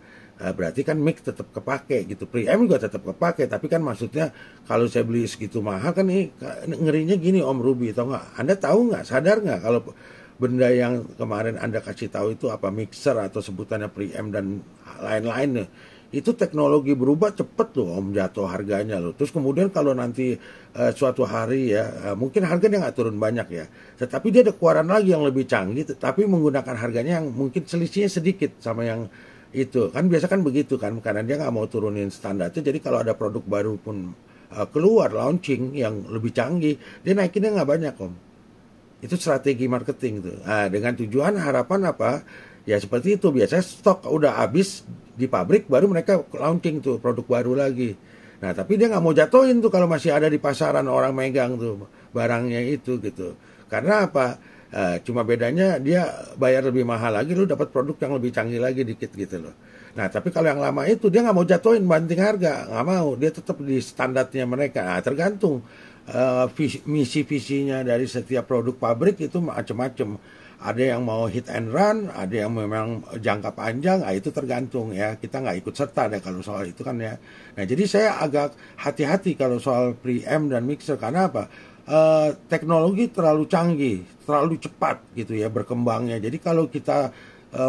Berarti kan mic tetap kepake gitu, preamp juga tetap kepake. Tapi kan maksudnya kalau saya beli segitu mahal kan ngerinya gini Om Ruby, tau nggak? Anda tahu nggak, sadar nggak kalau benda yang kemarin Anda kasih tahu itu apa, mixer atau sebutannya preamp dan lain-lain, itu teknologi berubah cepet loh Om, jatuh harganya loh. Terus kemudian kalau nanti suatu hari ya, mungkin harganya nggak turun banyak ya, tetapi dia ada keluaran lagi yang lebih canggih, tapi menggunakan harganya yang mungkin selisihnya sedikit sama yang itu. Kan biasa kan begitu kan, karena dia nggak mau turunin standarnya. Jadi kalau ada produk baru pun keluar, launching yang lebih canggih, dia naikinnya nggak banyak Om. Itu strategi marketing tuh. Dengan tujuan harapan apa? Ya seperti itu. Biasanya stok udah habis di pabrik, baru mereka launching tuh produk baru lagi. Nah tapi dia nggak mau jatuhin tuh kalau masih ada di pasaran, orang megang tuh barangnya itu gitu. Karena apa? Cuma bedanya dia bayar lebih mahal lagi, lu dapat produk yang lebih canggih lagi dikit gitu loh. Nah tapi kalau yang lama itu dia nggak mau jatuhin banting harga, nggak mau. Dia tetap di standarnya mereka. Tergantung misi-visinya dari setiap produk pabrik itu macam-macam. Ada yang mau hit and run, ada yang memang jangka panjang, itu tergantung ya. Kita nggak ikut serta deh kalau soal itu kan ya. Nah jadi saya agak hati-hati kalau soal preamp dan mixer. Karena apa? Teknologi terlalu canggih, terlalu cepat gitu ya berkembangnya. Jadi kalau kita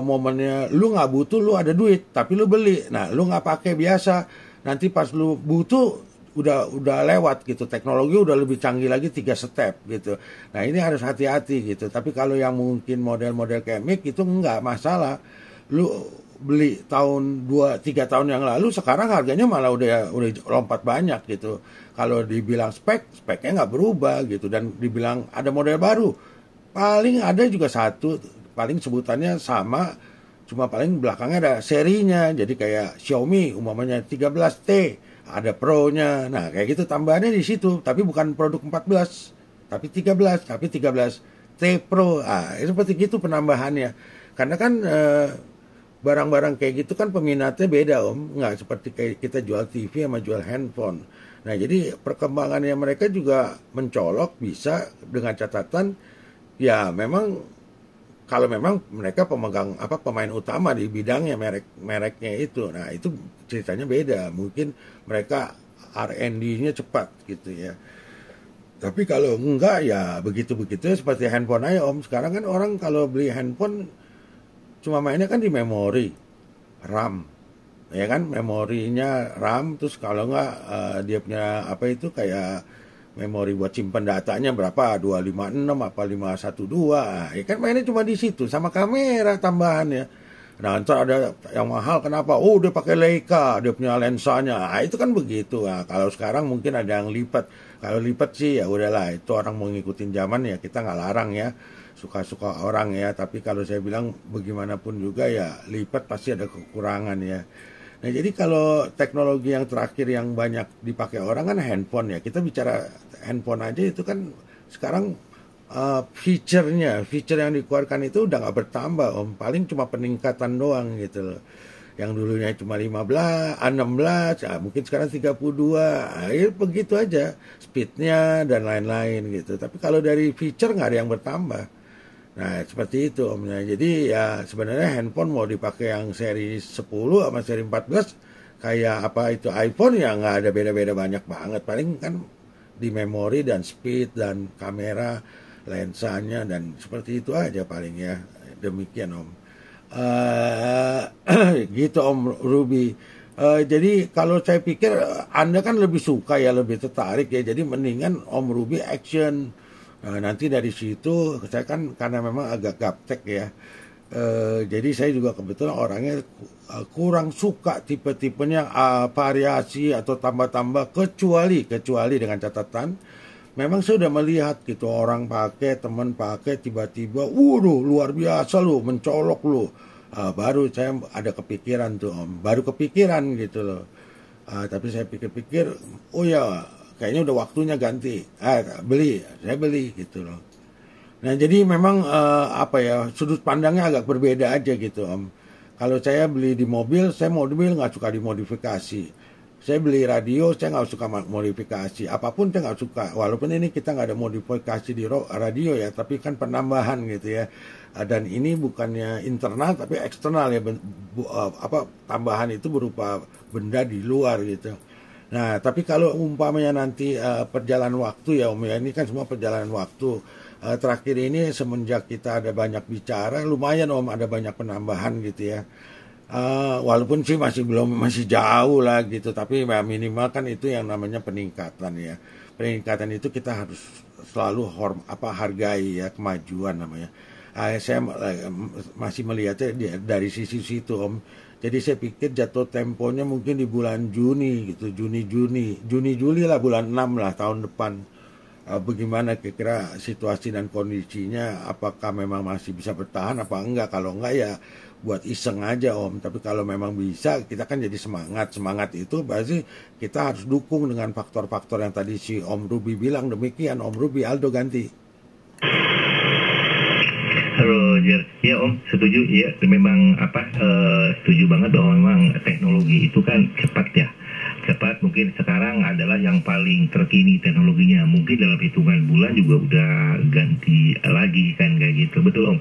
momennya lu nggak butuh, lu ada duit tapi lu beli, nah lu nggak pakai biasa, nanti pas lu butuh udah lewat gitu, teknologi udah lebih canggih lagi 3 step gitu. Nah ini harus hati-hati gitu. Tapi kalau yang mungkin model-model kayak mic itu nggak masalah, lu beli tahun 2-3 tahun yang lalu, sekarang harganya malah udah lompat banyak gitu. Kalau dibilang speknya nggak berubah gitu, dan dibilang ada model baru, paling ada juga satu, paling sebutannya sama, cuma paling belakangnya ada serinya. Jadi kayak Xiaomi umpamanya 13T, ada Pro-nya. Nah, kayak gitu tambahannya di situ, tapi bukan produk 14, tapi 13, tapi 13T Pro. Seperti gitu penambahannya. Karena kan barang-barang kayak gitu kan peminatnya beda Om, nggak seperti kayak kita jual TV sama jual handphone. Nah, jadi perkembangannya mereka juga mencolok bisa, dengan catatan ya memang kalau memang mereka pemain utama di bidangnya, mereknya itu. Nah, itu ceritanya beda. Mungkin mereka R&D-nya cepat gitu ya. Tapi kalau enggak ya begitu-begitu seperti handphone aja Om. Sekarang kan orang kalau beli handphone cuma mainnya kan di memori RAM. Ya kan, memorinya RAM, terus kalau enggak dia punya apa itu kayak memori buat simpan datanya berapa, 256 apa 512, ya kan mainnya cuma di situ, sama kamera tambahannya. Nah ntar ada yang mahal, kenapa? Oh dia pakai Leica, dia punya lensanya. Itu kan begitu. Nah, kalau sekarang mungkin ada yang lipat. Kalau lipat sih ya udahlah, itu orang mau ngikutin zaman ya, kita nggak larang ya, suka-suka orang ya. Tapi kalau saya bilang bagaimanapun juga ya lipat pasti ada kekurangan ya. Nah, jadi kalau teknologi yang terakhir yang banyak dipakai orang kan handphone ya. Kita bicara handphone aja itu kan sekarang feature yang dikeluarkan itu udah nggak bertambah Om. Paling cuma peningkatan doang gitu loh. Yang dulunya cuma 15, 16, ya mungkin sekarang 32, ya begitu aja. Speednya dan lain-lain gitu. Tapi kalau dari feature nggak ada yang bertambah. Nah, seperti itu Om. Jadi ya sebenarnya handphone mau dipakai yang seri 10 sama seri 14 kayak apa itu iPhone ya nggak ada beda-beda banyak banget. Paling kan di memori dan speed dan kamera, lensanya dan seperti itu aja paling ya. Demikian Om. Gitu Om Ruby. Jadi kalau saya pikir Anda kan lebih suka ya, lebih tertarik ya. Jadi mendingan Om Ruby action. Nanti dari situ saya kan karena memang agak gaptek ya. Jadi saya juga kebetulan orangnya kurang suka tipe-tipenya variasi atau tambah-tambah kecuali dengan catatan memang saya udah melihat gitu orang pakai, teman pakai tiba-tiba waduh luar biasa lu, mencolok lu. Baru saya ada kepikiran tuh Om, baru kepikiran gitu loh. Tapi saya pikir-pikir oh ya kayaknya udah waktunya ganti. Saya beli gitu loh. Nah, jadi memang sudut pandangnya agak berbeda aja gitu Om. Kalau saya beli di mobil, saya mobil nggak suka dimodifikasi. Saya beli radio, saya nggak suka modifikasi. Apapun saya nggak suka. Walaupun ini kita nggak ada modifikasi di radio ya, tapi kan penambahan gitu ya. Dan ini bukannya internal tapi eksternal ya. Tambahan itu berupa benda di luar gitu. Nah, tapi kalau umpamanya nanti perjalanan waktu ya Om ya, ini kan semua perjalanan waktu. Terakhir ini semenjak kita ada banyak bicara, lumayan Om ada banyak penambahan gitu ya. Walaupun sih masih jauh lah gitu, tapi minimal kan itu yang namanya peningkatan ya. Peningkatan itu kita harus selalu hargai ya, kemajuan namanya. Saya masih melihatnya dari sisi situ Om. Jadi saya pikir jatuh temponya mungkin di bulan Juni gitu, Juni-Juli lah, bulan 6 lah tahun depan. Bagaimana kira-kira situasi dan kondisinya, apakah memang masih bisa bertahan apa enggak. Kalau enggak ya buat iseng aja Om. Tapi kalau memang bisa, kita kan jadi semangat itu berarti kita harus dukung dengan faktor-faktor yang tadi si Om Ruby bilang. Demikian Om Ruby. Aldo ganti. Halo Jer, ya Om, setuju ya. Memang setuju banget bahwa memang teknologi itu kan cepat ya. Cepat, mungkin sekarang adalah yang paling terkini teknologinya. Mungkin dalam hitungan bulan juga udah ganti lagi kan kayak gitu. Betul Om.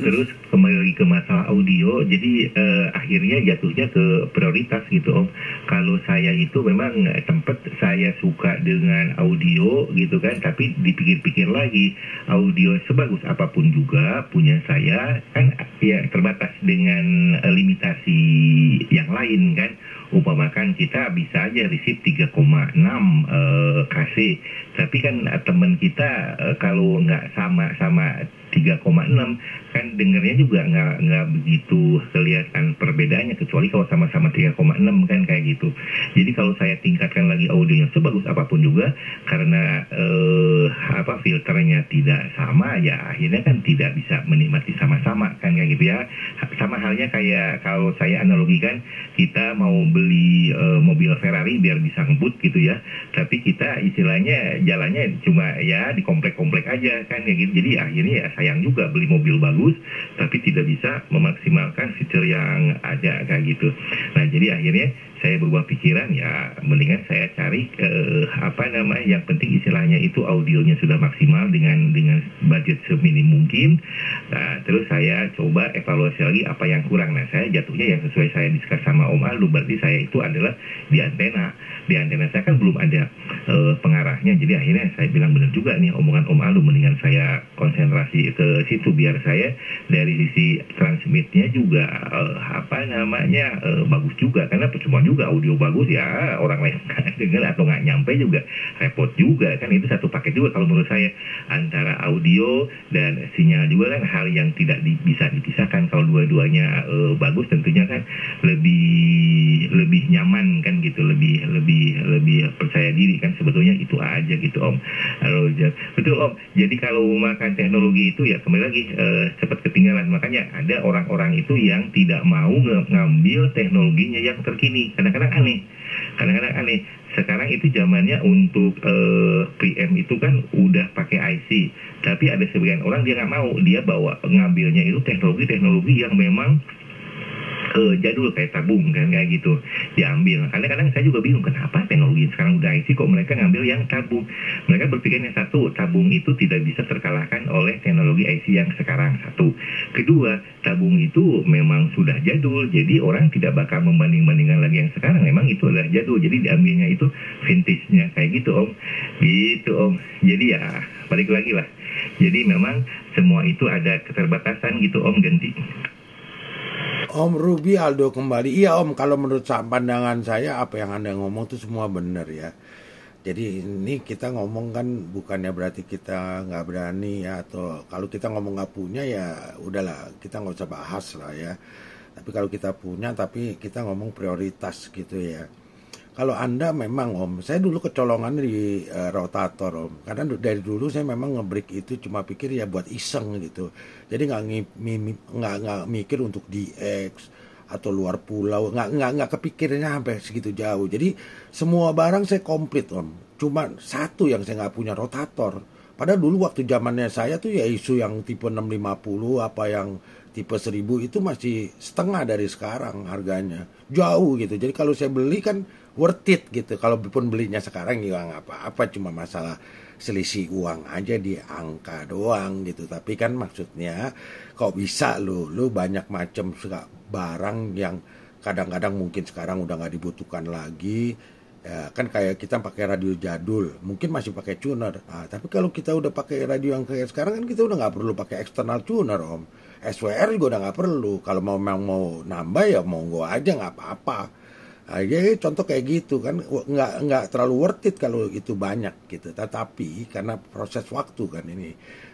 Terus kembali lagi ke masalah audio. Jadi akhirnya jatuhnya ke prioritas gitu Om. Kalau saya itu memang tempat saya suka dengan audio gitu kan. Tapi dipikir-pikir lagi, audio sebagus apapun juga punya saya kan ya terbatas dengan limitasi yang lain kan. Umpamakan kita bisa aja receive 3,6 kc, tapi kan teman kita kalau nggak sama 3,6 kan dengernya juga nggak begitu kelihatan perbedaannya, kecuali kalau sama-sama 3,6 kan kayak gitu. Jadi kalau saya tingkatkan lagi audionya sebagus apapun juga, karena filternya tidak sama ya akhirnya kan tidak bisa menikmati sama-sama kan kayak gitu ya. Sama halnya kayak kalau saya analogikan, kita mau beli mobil Ferrari biar bisa ngebut gitu ya, tapi kita istilahnya jalannya cuma ya di komplek-komplek aja kan kayak gitu. Jadi akhirnya ya sayang juga beli mobil bagus tapi tidak bisa memaksimalkan fitur yang ada kayak gitu. Nah, jadi akhirnya saya berubah pikiran, ya mendingan saya cari yang penting istilahnya itu audionya sudah maksimal dengan budget seminim mungkin. Nah, terus saya coba evaluasi lagi apa yang kurang. Nah, saya jatuhnya yang sesuai saya diskus sama Om Aldo, berarti saya itu adalah di antena. Di antena saya kan belum ada pengarahnya, jadi akhirnya saya bilang benar juga nih omongan Om Aldo, mendingan saya konsentrasi ke situ biar saya dari sisi transmitnya juga bagus juga, karena percuma juga audio bagus ya orang lain dengar atau nggak nyampe juga repot juga kan. Itu satu paket juga kalau menurut saya, antara audio dan sinyal juga kan hal yang tidak bisa dipisahkan. Kalau dua-duanya bagus tentunya kan lebih nyaman kan gitu, lebih lebih percaya diri kan, sebetulnya itu aja gitu Om. Betul Om. Jadi kalau makan teknologi itu ya kembali lagi cepat ketinggalan. Makanya ada orang-orang itu yang tidak mau ngambil teknologinya yang terkini. Kadang-kadang aneh. Sekarang itu zamannya untuk PM itu kan udah pakai IC. Tapi ada sebagian orang dia nggak mau, dia ngambilnya itu teknologi yang memang jadul kayak tabung kan, kayak gitu diambil. Kadang-kadang saya juga bingung kenapa teknologi sekarang udah IC kok mereka ngambil yang tabung. Mereka berpikirnya satu, tabung itu tidak bisa terkalahkan oleh teknologi IC yang sekarang, satu. Kedua, tabung itu memang sudah jadul, jadi orang tidak bakal membanding-bandingkan lagi yang sekarang. Memang itu adalah jadul, jadi diambilnya itu vintage-nya kayak gitu Om. Gitu Om. Jadi ya balik lagi lah. Jadi memang semua itu ada keterbatasan gitu Om, ganti. Om Ruby Aldo kembali. Iya Om, kalau menurut pandangan saya apa yang Anda ngomong itu semua benar ya. Jadi ini kita ngomong kan bukannya berarti kita nggak berani ya, atau kalau kita ngomong nggak punya ya udahlah, kita nggak usah bahas lah ya. Tapi kalau kita punya, tapi kita ngomong prioritas gitu ya. Kalau Anda memang Om, saya dulu kecolongan di rotator Om. Karena dari dulu saya memang ngebreak itu cuma pikir ya buat iseng gitu. Jadi nggak mikir untuk DX atau luar pulau, nggak kepikirnya sampai segitu jauh. Jadi semua barang saya komplit Om. Cuma satu yang saya nggak punya, rotator. Padahal dulu waktu zamannya saya tuh ya isu yang tipe 650 apa yang tipe 1000 itu masih setengah dari sekarang harganya. Jauh gitu. Jadi kalau saya beli kan worth it gitu. Kalau pun belinya sekarang ya nggak apa-apa, cuma masalah selisih uang aja di angka doang gitu. Tapi kan maksudnya kok bisa lu banyak macam barang yang kadang-kadang mungkin sekarang udah nggak dibutuhkan lagi. Ya, kan kayak kita pakai radio jadul, mungkin masih pakai tuner. Tapi kalau kita udah pakai radio yang kayak sekarang kan kita udah nggak perlu pakai external tuner Om. SWR juga udah nggak perlu. Kalau mau nambah ya monggo aja, nggak apa-apa. Ya contoh kayak gitu kan, nggak terlalu worth it kalau itu banyak gitu. Tetapi karena proses waktu kan ini.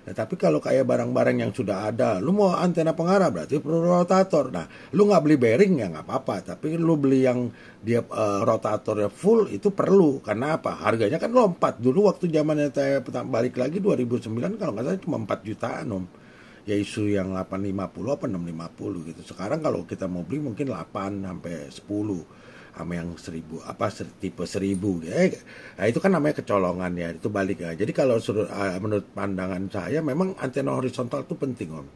Tapi kalau kayak barang-barang yang sudah ada, lu mau antena pengarah berarti perlu rotator. Nah, lu nggak beli bearing ya nggak apa-apa. Tapi lu beli yang dia rotatornya full itu perlu. Karena apa? Harganya kan lompat. Dulu waktu zamannya saya balik lagi 2009 kalau nggak salah cuma 4 jutaan Om. Ya isu yang 850 apa 650 gitu. Sekarang kalau kita mau beli mungkin 8 sampai 10. Sama yang 1000 tipe 1000 ya. Nah itu kan namanya kecolongan ya, itu balik ya. Jadi kalau menurut pandangan saya memang antena horizontal itu penting Om.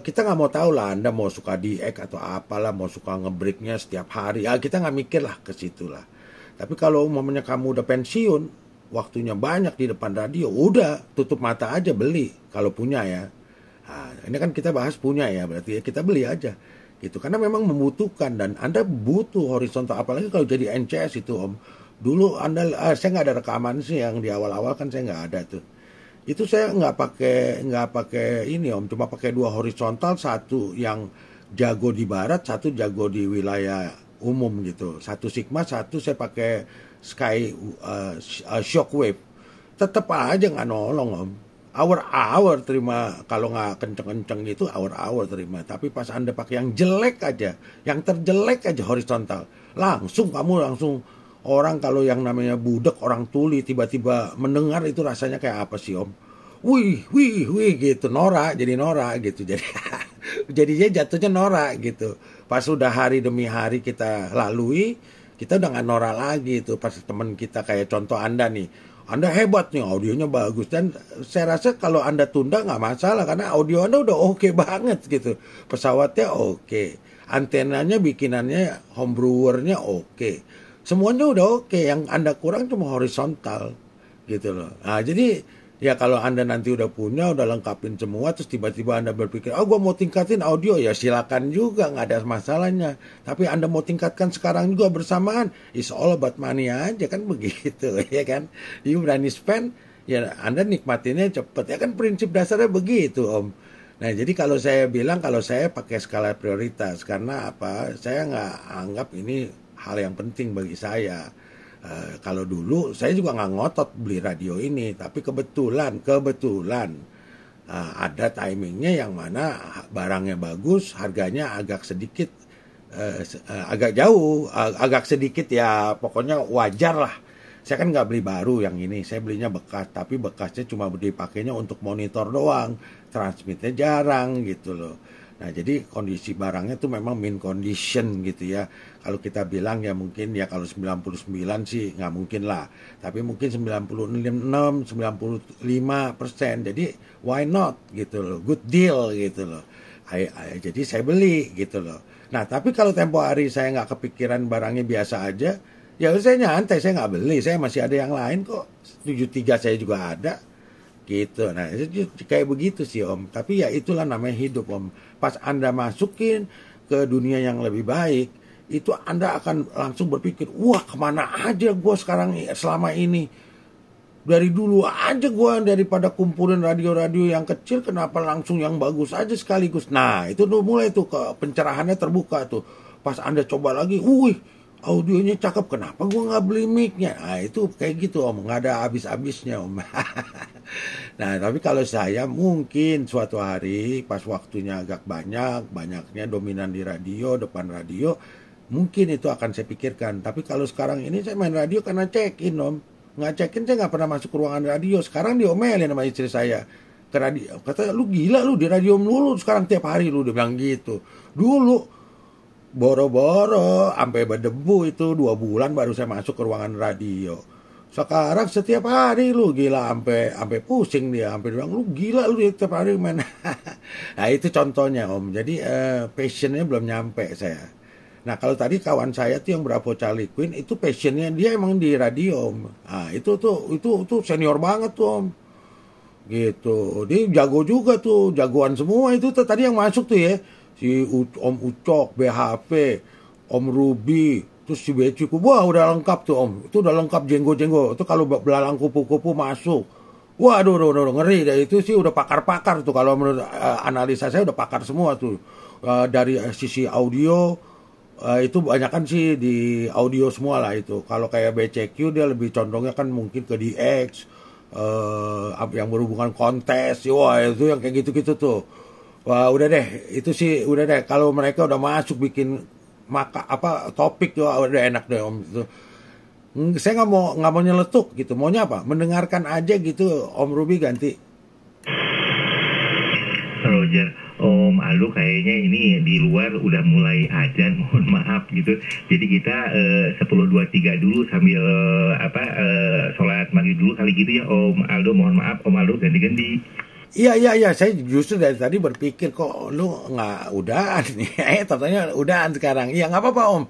Kita nggak mau tahu lah Anda mau suka DX atau apalah, mau suka ngebreaknya setiap hari ya, kita nggak mikir lah ke situ lah. Tapi kalau umumnya kamu udah pensiun, waktunya banyak di depan radio, udah tutup mata aja beli kalau punya ya. Nah, ini kan kita bahas punya ya, berarti ya kita beli aja gitu, karena memang membutuhkan dan Anda butuh horizontal, apalagi kalau jadi NCS itu Om. Dulu saya nggak ada rekaman sih yang di awal-awal kan saya nggak ada tuh. Itu saya nggak pakai ini Om, cuma pakai 2 horizontal, satu yang jago di barat, satu jago di wilayah umum gitu. Satu Sigma, satu saya pakai Sky Shockwave. Tetap aja nggak nolong Om. Hour terima, kalau nggak kenceng-kenceng gitu hour terima. Tapi pas Anda pakai yang jelek aja, yang terjelek aja horizontal, langsung orang kalau yang namanya budak, orang tuli tiba-tiba mendengar itu rasanya kayak apa sih Om? Wih gitu, norak gitu. Jadi jadinya jatuhnya norak gitu. Pas udah hari demi hari kita lalui, kita udah nggak norak lagi itu. Pas teman kita kayak contoh Anda nih, Anda hebat nih, audionya bagus. Dan saya rasa kalau Anda tunda nggak masalah, karena audio Anda udah oke banget gitu. Pesawatnya oke, antenanya bikinannya homebrewernya oke, semuanya udah oke. Yang Anda kurang cuma horizontal gitu loh. Nah jadi ya kalau Anda nanti udah punya, udah lengkapin semua, terus tiba-tiba Anda berpikir, gue mau tingkatin audio, ya silakan juga, nggak ada masalahnya. Tapi Anda mau tingkatkan sekarang juga bersamaan, it's all about money aja kan begitu, ya kan? You berani spend, ya Anda nikmatinnya cepet, ya kan prinsip dasarnya begitu Om. Nah jadi kalau saya bilang, kalau saya pakai skala prioritas, karena apa? Saya nggak anggap ini hal yang penting bagi saya. Kalau dulu saya juga nggak ngotot beli radio ini, tapi kebetulan ada timingnya yang mana barangnya bagus, harganya agak sedikit agak jauh, agak sedikit ya, pokoknya wajar lah. Saya kan nggak beli baru yang ini, saya belinya bekas, tapi bekasnya cuma dipakainya untuk monitor doang, transmitnya jarang gitu loh. Nah, jadi kondisi barangnya tuh memang min condition gitu ya. Kalau kita bilang ya mungkin ya kalau 99 sih nggak mungkin lah. Tapi mungkin 96, 95%. Jadi why not gitu loh. Good deal gitu loh. Jadi saya beli gitu loh. Nah, tapi kalau tempo hari saya nggak kepikiran barangnya biasa aja, ya saya nyantai, saya nggak beli. Saya masih ada yang lain kok. 73 saya juga ada. Gitu. Nah, kayak begitu sih Om. Tapi ya itulah namanya hidup Om. Pas Anda masukin ke dunia yang lebih baik, itu Anda akan langsung berpikir, wah kemana aja gue sekarang selama ini. Dari dulu aja gue daripada kumpulin radio-radio yang kecil, kenapa langsung yang bagus aja sekaligus. Nah, itu tuh mulai tuh ke pencerahannya terbuka tuh. Pas Anda coba lagi, wih audionya cakep, kenapa gue nggak beli mic-nya? Nah, itu kayak gitu Om, nggak ada habis-habisnya Om. Nah, tapi kalau saya mungkin suatu hari pas waktunya agak banyaknya dominan di radio, depan radio, mungkin itu akan saya pikirkan. Tapi kalau sekarang ini saya main radio karena check-in Om. Nggak check-in saya nggak pernah masuk ke ruangan radio. Sekarang diomelin sama istri saya. Ke radio, kata lu gila lu di radio melulu sekarang tiap hari lu, dia bilang gitu. Dulu boro-boro sampai berdebu itu 2 bulan baru saya masuk ke ruangan radio. Sekarang setiap hari lu gila, sampai pusing dia, sampai bilang lu gila lu setiap hari main. Nah, itu contohnya Om. Jadi passionnya belum nyampe saya. Nah, kalau tadi kawan saya tuh yang Bravo Charlie Queen itu passionnya dia emang di radio Om. Nah, itu senior banget tuh Om. Gitu. Dia jago juga tuh, jagoan semua itu tuh tadi yang masuk tuh ya. Si Om Ucok, BHP, Om Ruby, terus si Beciku, wah udah lengkap tuh Om. Itu udah lengkap jenggo-jenggo. Itu kalau belalang kupu-kupu masuk. Waduh, ngeri deh. Itu sih udah pakar-pakar tuh. Kalau menurut analisa saya udah pakar semua tuh. Dari sisi audio, itu banyak kan sih di audio semua lah itu. Kalau kayak BCQ dia lebih condongnya kan mungkin ke DX, yang berhubungan kontes. Wah itu yang kayak gitu-gitu tuh. Wah udah deh, itu sih udah deh. Kalau mereka udah masuk bikin topik tuh udah enak deh Om. Itu. Saya nggak mau nyeletuk gitu. Maunya apa? Mendengarkan aja gitu. Om Ruby ganti. Roger, Om Aldo kayaknya ini di luar udah mulai azan, mohon maaf gitu. Jadi kita 10.23 dulu sambil sholat maghrib dulu kali gitu ya Om Aldo, mohon maaf Om Aldo ganti-ganti. Iya, saya justru dari tadi berpikir kok lu nggak udahan nih, ternyata udahan sekarang. Iya nggak apa-apa Om.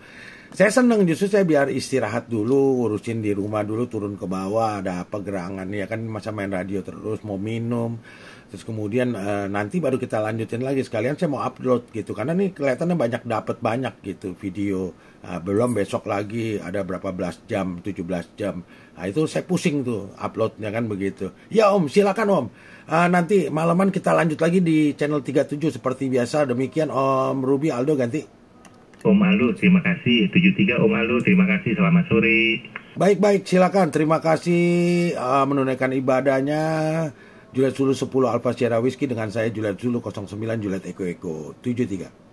Saya seneng justru saya biar istirahat dulu, urusin di rumah dulu, turun ke bawah, ada apa gerangan ya kan masa main radio terus, mau minum. Terus kemudian nanti baru kita lanjutin lagi, sekalian saya mau upload gitu. Karena nih kelihatannya banyak gitu video. Belum besok lagi ada berapa belas jam, 17 jam. Nah itu saya pusing tuh uploadnya kan begitu. Ya Om, silakan Om. Nanti malaman kita lanjut lagi di channel 37 seperti biasa. Demikian Om Ruby, Aldo ganti. Om Aldo, terima kasih. 73 Om Aldo, terima kasih. Selamat sore. Baik, silakan. Terima kasih menunaikan ibadahnya. Juliet Zulu 10 Alpha Sierra Whiskey dengan saya Juliet Zulu 09 Juliet Eko 73.